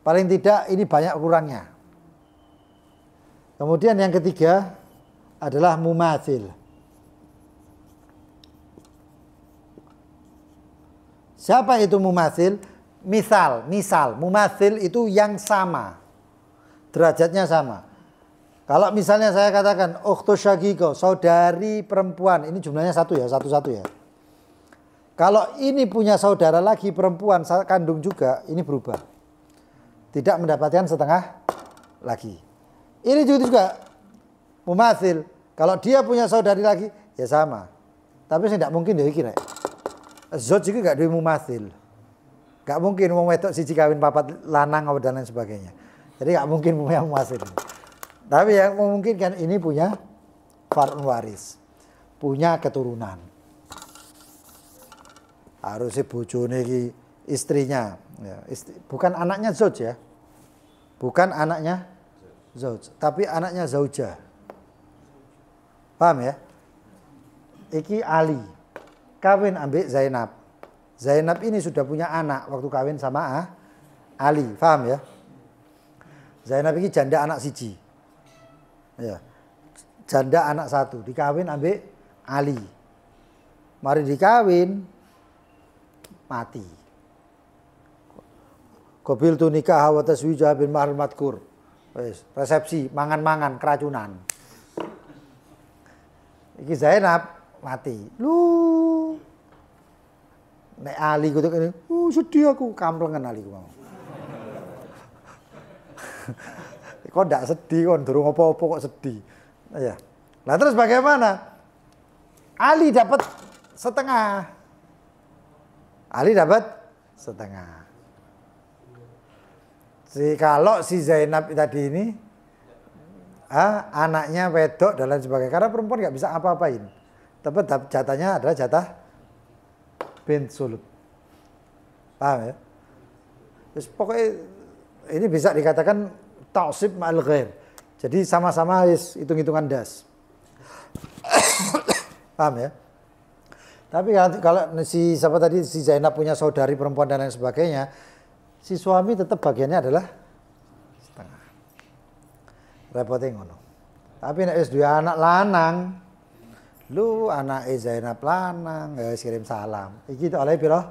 Paling tidak ini banyak kurangnya. Kemudian yang ketiga adalah mumathil. Siapa itu mumathil? Misal, mumathil itu yang sama. Derajatnya sama. Kalau misalnya saya katakan ukhtu syaqiqah, saudari perempuan, ini jumlahnya satu ya. Kalau ini punya saudara lagi perempuan kandung juga, ini berubah. Tidak mendapatkan setengah lagi. Ini juga mumathil. Kalau dia punya saudari lagi, ya sama. Tapi saya tidak mungkin dia kira. Zot juga gak ada mumathil. Gak mungkin wong wedok siji kawin papat lanang dan lain sebagainya. Jadi gak mungkin punya mumathil. Tapi yang memungkinkan ini punya far'un waris. Punya keturunan. Harusnya bojone iki istrinya. Ya, bukan anaknya zauj ya. Bukan anaknya zauj, tapi anaknya zaujah. Paham ya? Iki Ali kawin ambek Zainab. Zainab ini sudah punya anak waktu kawin sama Ali. Paham ya? Zainab ini janda anak siji. Ya. Janda anak satu dikawin ambek Ali. Mari dikawin mati. Qabil tu nikah wa taswijah bil mahr madkur. Resepsi mangan-mangan keracunan. Iki Zainab mati. Lu nek Ali kutuk ini, sedih aku kamplengan Ali ku mau. Kok ndak sedih kon durung apa-apa kok sedih. Ya. Nah terus bagaimana? Ali dapat setengah. Ali dapat setengah. Kalau si Zainab tadi ini anaknya wedok dan lain sebagainya, karena perempuan nggak bisa apa-apain, tapi jatahnya adalah jatah bint sulb. Paham ya? Terus pokoknya ini bisa dikatakan ta'sib ma'al ghair. Jadi sama-sama hitung-hitungan das. Paham ya? Tapi kalau si siapa tadi si Zainab punya saudari perempuan dan lain sebagainya, si suami tetap bagiannya adalah setengah. Repotnya ngono. Tapi nek wis duwe anak lanang, lu anak Zainab lanang, ya kirim salam. Iki oleh piro?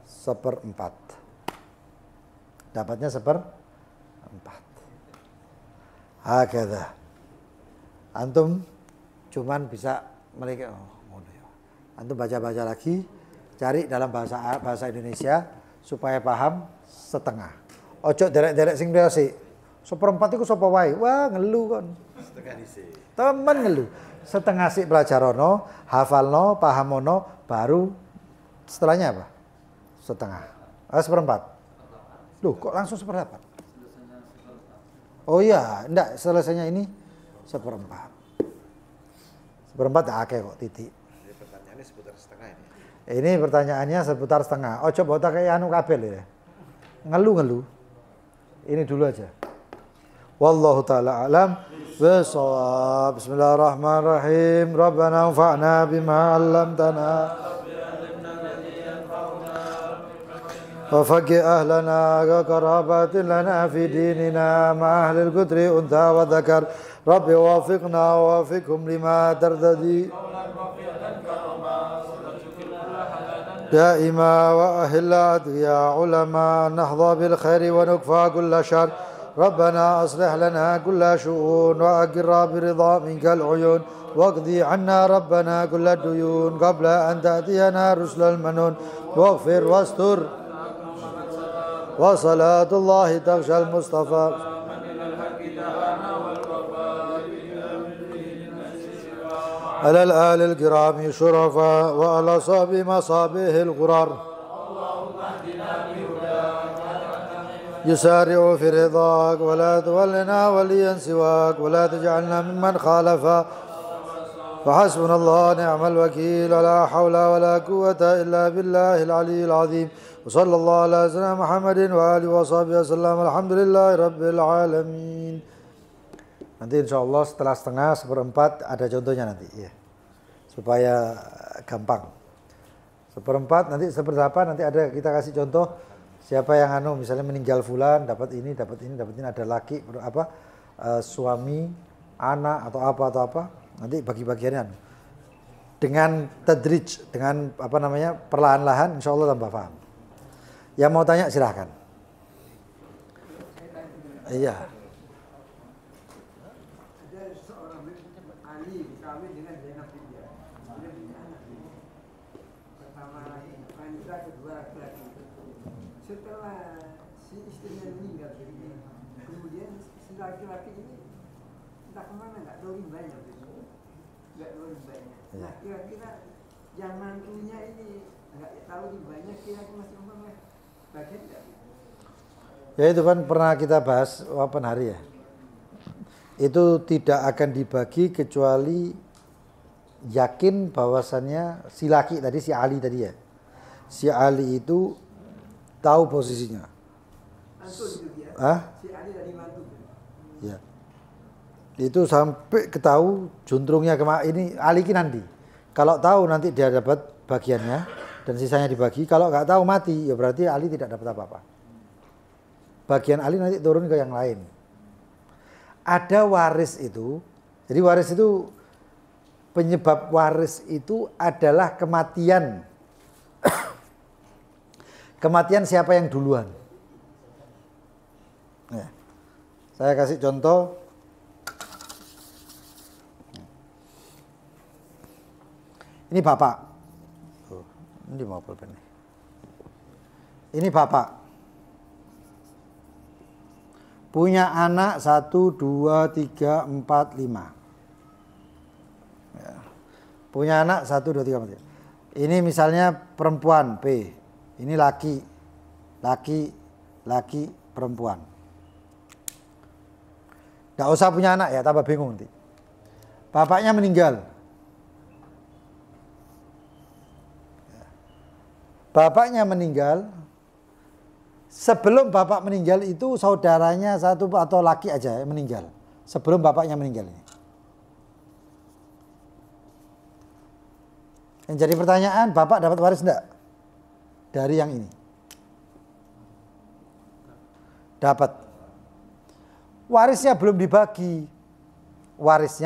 1/4. Dapatnya 1/4. Hakadha. Antum cuman bisa mereka ngono ya. Antum baca-baca lagi, cari dalam bahasa Indonesia supaya paham setengah. Ojo derek-derek sing sik. 1/4 iku sapa wae? Wah, ngelu kon. Setengah dhisik. Temen ngelu. Setengah sik pelajarono, hafalno, pahamono, baru setelahnya apa? Setengah. 1/4. Loh, kok langsung 1/4? Oh iya, enggak, selesainya ini 1/4. Seperempat akeh kok titik. Jadi pertanyaannya seputar setengah ini. Ini pertanyaannya seputar setengah. Ojo botak kayak anu kabel ya. Ngeluh. Ini dulu aja. Wallahu taala alam bisawab. Bismillahirrahmanirrahim. Rabbana anfa'na bima 'allamtana. Wa faqih ahlana ka qarabatin lana fi dinina ma ahlil qudri untha wa dzakar. Rabbi wafiqna wa wafiqhum lima tardadi. دائما وأهلات يا علماء نحظى بالخير ونكفى كل شر ربنا أصلح لنا كل شؤون وأقر برضا منك العيون واقضي عنا ربنا كل الديون قبل أن تأتينا رسل المنون واغفر واستر وصلاة الله تغشى المصطفى على الآل الكرام شرفاء وعلى صاب مصابه الغرار يسارع في رضاك ولا تولنا وليا سواك ولا تجعلنا ممن خالف فحسبنا الله نعم الوكيل ولا حول ولا قوة إلا بالله العلي العظيم وصلى الله على سيدنا محمد وآله وصحبه وسلم الحمد لله رب العالمين. Nanti insya Allah setelah setengah, seperempat ada contohnya nanti ya. Supaya gampang. Seperempat, nanti sepertiga nanti ada kita kasih contoh siapa yang misalnya meninggal fulan dapat ini ada laki suami, anak atau apa. Nanti bagi-bagiannya dengan tadrij, dengan perlahan-lahan insya Allah tambah paham. Yang mau tanya silahkan. Iya. Setelah si istrinya meninggal, kemudian si laki-laki ini entah kemana, nggak tahu rimbanya. Nah, kira-kira yang mantunya ini nggak tahu rimbanya, kira-kira masih umpamanya bagian nggak? Ya itu kan pernah kita bahas kapan hari ya. Itu tidak akan dibagi kecuali yakin bahwasannya si laki tadi, si Ali tadi ya. Si Ali itu tahu posisinya. Mantu itu dia. Si Ali tadi mantu. Ya. Itu sampai ketahu juntrungnya ini Ali ki nanti. Kalau tahu nanti dia dapat bagiannya dan sisanya dibagi. Kalau nggak tahu mati, ya berarti Ali tidak dapat apa-apa. Bagian Ali nanti turun ke yang lain. Ada waris itu. Jadi waris itu, penyebab waris itu adalah kematian. Kematian siapa yang duluan? Ya. Saya kasih contoh. Ini bapak. Ini mau pulpen. Ini bapak. Punya anak 1, 2, 3, 4, 5. Ya. Punya anak 1, 2, 3, 4, 5. Ini misalnya perempuan P. Ini laki, perempuan. Nggak usah punya anak ya, tambah bingung nanti. Bapaknya meninggal. Bapaknya meninggal. Sebelum bapak meninggal itu saudaranya satu atau laki aja yang meninggal. Sebelum bapaknya meninggal ini. Yang jadi pertanyaan, bapak dapat waris enggak? Dari yang ini dapat. Warisnya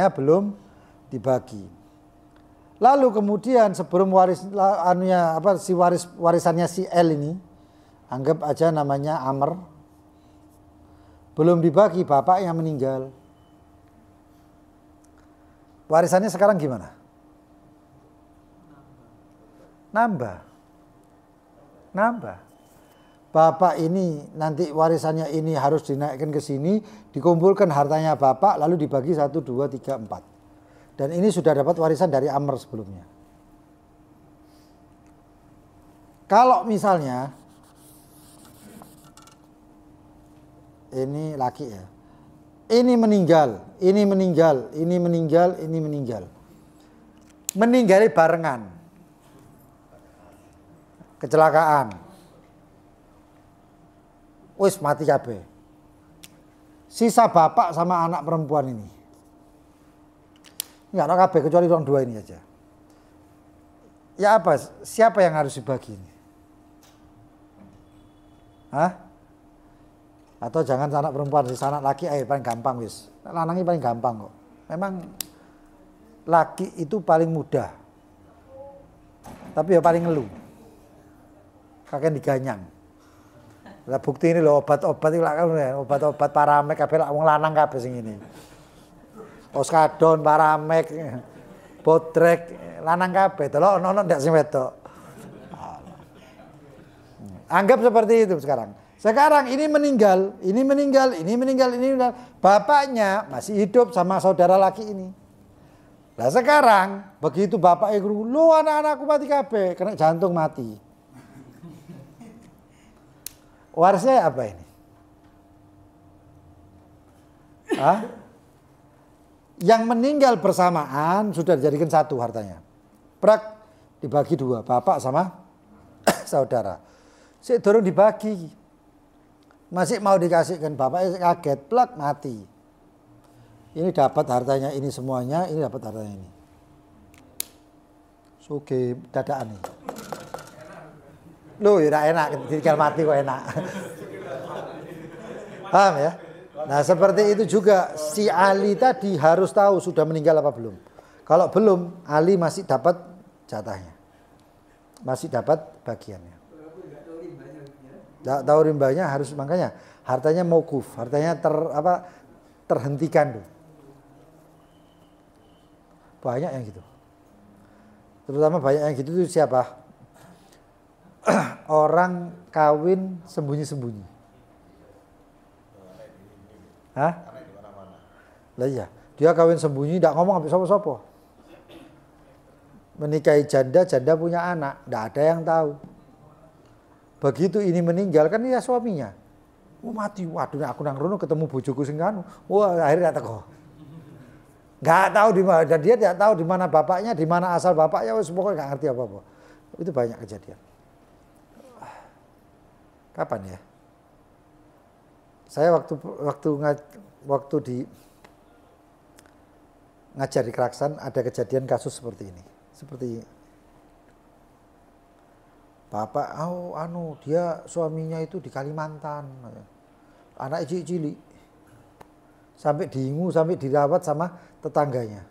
belum dibagi. Lalu kemudian sebelum warisannya si L ini, anggap aja namanya Amr, belum dibagi, bapak yang meninggal. Warisannya sekarang gimana? Nambah. Bapak ini nanti warisannya ini harus dinaikkan ke sini, dikumpulkan hartanya bapak, lalu dibagi 1, 2, 3, 4. Dan ini sudah dapat warisan dari Amr sebelumnya. Kalau misalnya ini laki ya, ini meninggal. meninggali barengan. Kecelakaan. Wis mati kabeh. Sisa bapak sama anak perempuan ini. Enggak ada kabeh kecuali orang dua ini aja. Ya apa? Siapa yang harus dibagi ini? Hah? Atau jangan anak perempuan, sisa anak laki paling gampang wis. Lanangnya paling gampang kok. Memang laki itu paling mudah. Tapi ya paling ngeluh. Kakek diganyang. Lah bukti ini loh obat-obat itu lah kan obat-obat paramek kabeh lak wong lanang kabeh sing ini. Oskadon, paramek, bodrek, lanang kabeh. Delok ono ndak sing wedok. Anggap seperti itu sekarang. Sekarang ini meninggal. Bapaknya masih hidup sama saudara laki ini. Nah sekarang begitu bapaknya guru, lu anak-anakku mati kabeh, kena jantung mati. Warisnya apa ini? Hah? Yang meninggal bersamaan sudah dijadikan satu hartanya. Prak dibagi dua, bapak sama saudara. Sik durung dibagi. Masih mau dikasihkan, bapaknya kaget, plak mati. Ini dapat hartanya ini semuanya, ini dapat hartanya ini. Suge dadaan nih. Loh, ya enak, tinggal mati kok enak. Paham ya? Nah, seperti itu juga si Ali tadi harus tahu sudah meninggal apa belum. Kalau belum, Ali masih dapat jatahnya. Masih dapat bagiannya. Tidak tahu rimbanya harus, makanya hartanya mauquf, hartanya terhentikan tuh. Banyak yang gitu. Terutama banyak yang gitu tuh siapa? Orang kawin sembunyi-sembunyi. Hah? Lah iya, dia kawin sembunyi, tidak ngomong sampai sopo-sopo. Menikahi janda, janda punya anak, tidak ada yang tahu. Begitu ini meninggal kan ya suaminya. Mati, waduh aku nang rono ketemu bojoku sing anu. Wah, akhirnya teko. Enggak tahu di mana, dan dia tidak tahu di mana bapaknya, di mana asal bapaknya, wis pokoknya enggak ngerti apa-apa. Itu banyak kejadian. Kapan ya? Saya waktu di ngajar di Keraksan ada kejadian kasus seperti ini. Seperti bapak, dia suaminya itu di Kalimantan. Anak cilik-cilik. Sampai diingu, sampai dirawat sama tetangganya.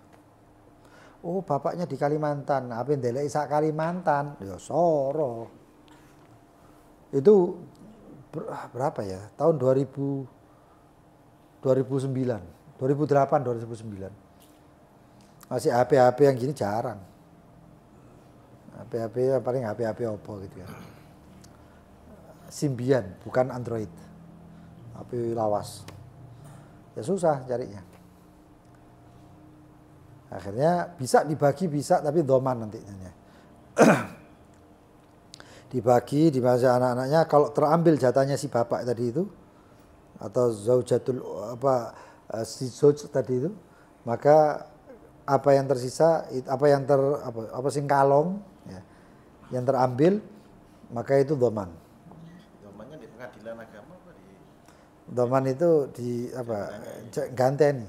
Oh, bapaknya di Kalimantan. Apa yang ndeleki sak Kalimantan? Ya soro. Itu berapa ya? Tahun 2009, 2008, 2009. Masih HP-HP yang gini jarang. HP-HP paling HP-HP Oppo gitu ya. Symbian, bukan Android. HP lawas. Ya susah carinya. Akhirnya bisa dibagi, bisa, tapi doman nantinya. Dibagi di masa anak-anaknya, kalau terambil jatahnya si bapak tadi itu atau zaujatul si zauj tadi itu, maka apa yang tersisa, apa sing kalong ya, yang terambil, maka itu doman. Domannya di pengadilan agama apa di? Doman itu di ganteni.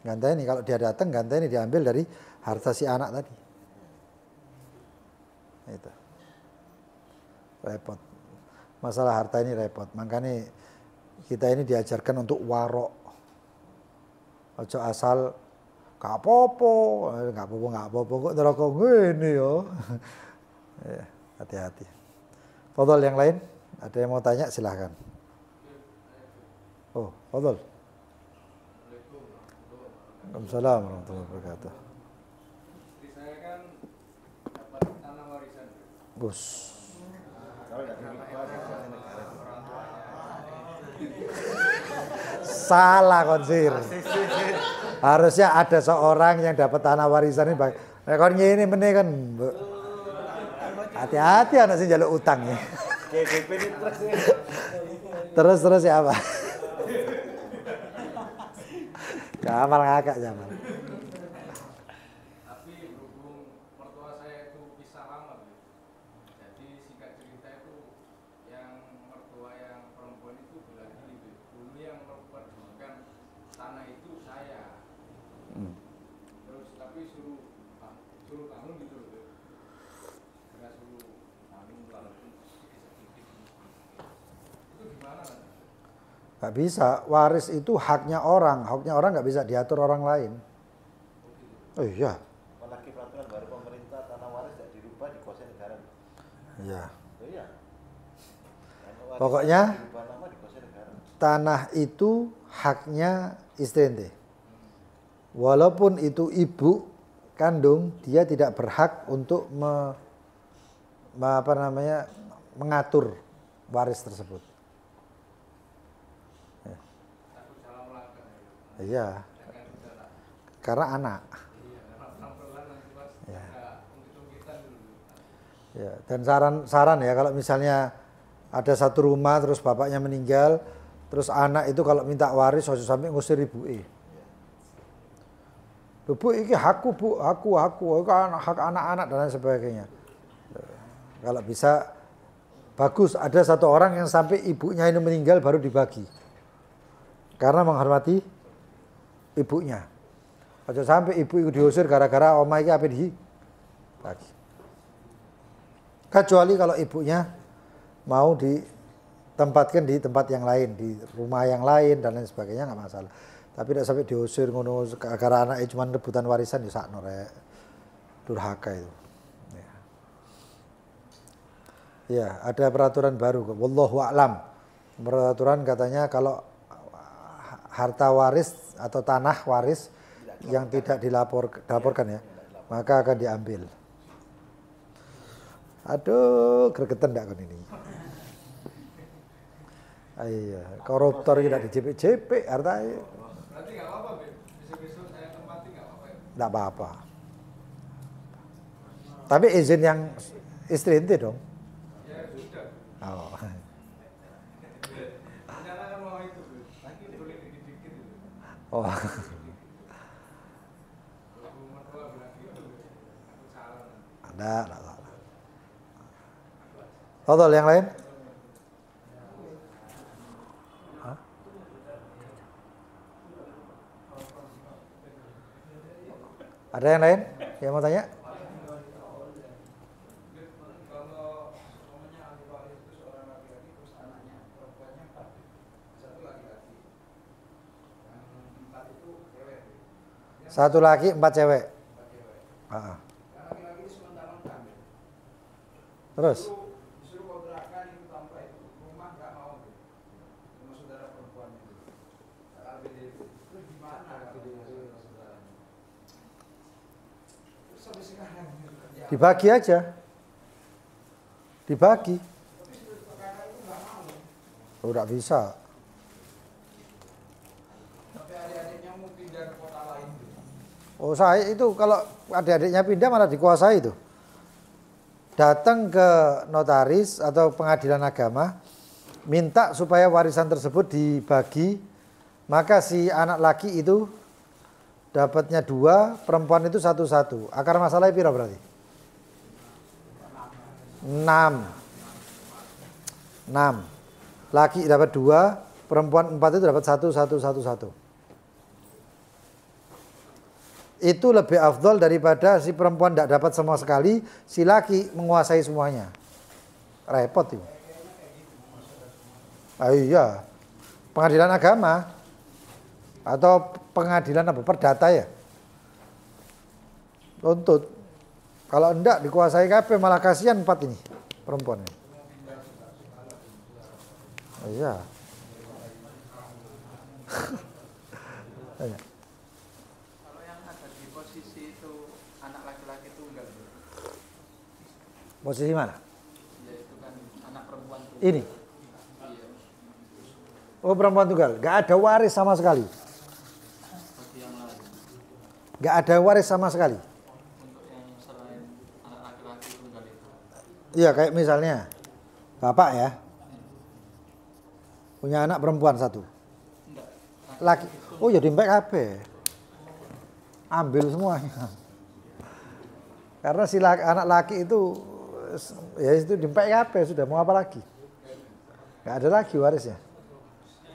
Ganteni, kalau dia datang ganteni diambil dari harta si anak tadi. Itu. Repot. Masalah harta ini repot. Makanya kita ini diajarkan untuk warok. Ojo asal gak apa-apa kok neraka ngene ya. Hati-hati. Fadhol yang lain? Ada yang mau tanya silahkan. Oh, fadhol. Waalaikumsalam warahmatullahi wabarakatuh. Istri saya kan dapat tanah warisan. Bus. Salah konsir. Harusnya ada seorang yang dapat tanah warisan ini. Kon ngene meneh kan. Hati-hati anak sing njaluk utang ya. Terus ya apa? Jamal ngakak Jamal. Tapi Nggak bisa. Waris itu haknya orang nggak bisa diatur orang lain. Oh iya. Apalagi peraturan baru pemerintah tanah waris tidak dirubah dikuasai negara. Iya. Oh iya. Tanah waris Pokoknya dirubah nama dikuasai negara. tanah itu haknya istri ente. Walaupun itu ibu kandung, dia tidak berhak untuk mengatur waris tersebut. Takut salah melangkah. Iya, Jangan bicara. karena anak. Iya, karena pelan-pelan nanti pas Ya. nggak ungkit-ungkitan dulu. Ya, dan saran ya kalau misalnya ada satu rumah terus bapaknya meninggal, terus anak itu kalau minta waris harus sampai ngusir ibuke. Bu, ini hakku bu, aku, hak anak-anak dan lain sebagainya. Kalau bisa bagus ada satu orang yang sampai ibunya ini meninggal baru dibagi, karena menghormati ibunya. Aja sampai ibu itu diusir gara-gara omah iki ape dibagi. Kecuali kalau ibunya mau ditempatkan di tempat yang lain, di rumah yang lain dan lain sebagainya nggak masalah. Tapi tidak sampai diusir ngono gara anaknya cuma rebutan warisan ya sakno rek. Durhaka itu. Ya, ada peraturan baru. Wallahu a'lam. Peraturan katanya kalau harta waris atau tanah waris yang tidak dilaporkan ya, maka akan diambil. Aduh, gregetan ndak kon ini. Iya, koruptor tidak dijepit-jepit hartanya. Berarti nggak apa-apa, Beb. Besok-besok saya tempati nggak apa-apa ya? Nggak apa-apa. Tapi izin yang istri ente dong. Ya sudah. Oh. Rencana kan mau itu, Beb. Nanti boleh dikit-dikit itu. Oh. Kalau Bu Mertua bilang gitu, Beb. Aku salah nanti. Ada. Total yang lain? Hah? Ada yang lain yang mau tanya? Kalau umpamanya ahli waris itu seorang laki-laki terus anaknya perempuannya 4, satu laki-laki, yang 4 itu cewek, Satu laki, 4 cewek. 4 cewek. Ah. Yang laki-laki itu sementara-mentara. Terus? Disuruh kontrakan itu tanpa itu rumah nggak mau, sama saudara perempuannya itu. LBD itu gimana LBD itu saudaranya? Terus sampai sekarang kerja. Dibagi aja. Dibagi. Tapi perkara itu nggak mau. Oh, tidak bisa. Sampai adik-adiknya mau pindah ke kota lain. Oh, saya itu kalau adik-adiknya pindah malah dikuasai itu. Datang ke notaris atau pengadilan agama, minta supaya warisan tersebut dibagi, maka si anak laki itu dapatnya 2, perempuan itu 1-1. Akar masalahnya piro berarti? 6. Laki dapat 2, perempuan 4 itu dapat 1. Itu lebih afdol daripada si perempuan tidak dapat sama sekali, si laki menguasai semuanya. Repot itu. Ah, iya. Pengadilan agama atau pengadilan apa? Perdata ya. Tuntut. Kalau enggak dikuasai KP malah kasihan 4 ini perempuan ini. Oh, iya. Kalau yang ada di posisi itu anak laki-laki tunggal, Posisi mana? yaitu kan anak perempuan tunggal. Ini. Iya. Oh, perempuan tunggal. Gak ada waris sama sekali. Bagi yang lain. Gak ada waris sama sekali. Untuk yang selain anak laki-laki tunggal itu. Iya, kayak misalnya bapak ya punya anak perempuan 1. Enggak. Laki. Oh ya dimpek kabeh. Ambil semuanya. Karena si anak laki itu ya itu dimpek kabeh, sudah mau apa lagi? Gak ada lagi warisnya.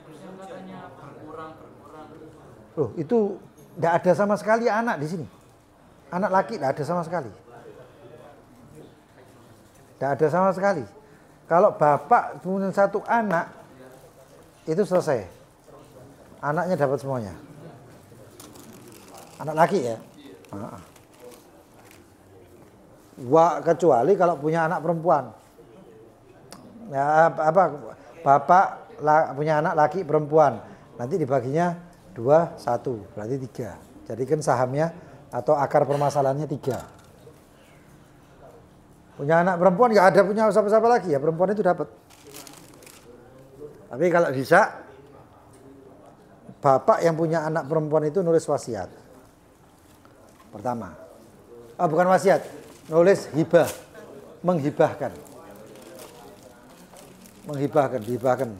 Terusnya katanya berkurang. Loh, itu tidak ada sama sekali anak di sini. Anak laki tidak ada sama sekali. Tidak ada sama sekali. Kalau bapak punya 1 anak, itu selesai. Anaknya dapat semuanya. Anak laki ya. Kecuali kalau punya anak perempuan. Ya, bapak punya anak laki perempuan. Nanti dibaginya 2, 1, berarti 3. Jadi kan sahamnya atau akar permasalahannya 3. Punya anak perempuan nggak ada punya siapa-siapa lagi ya, perempuan itu dapat. Tapi kalau bisa bapak yang punya anak perempuan itu nulis wasiat. Pertama. Bukan wasiat, nulis hibah, menghibahkan. Dihibahkan.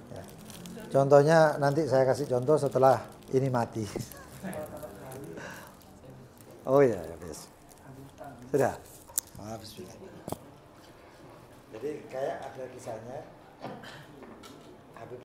Ya. Contohnya nanti saya kasih contoh setelah ini mati. Oh ya, habis. Sudah. Bismillah. Jadi kayak ada kisahnya Habib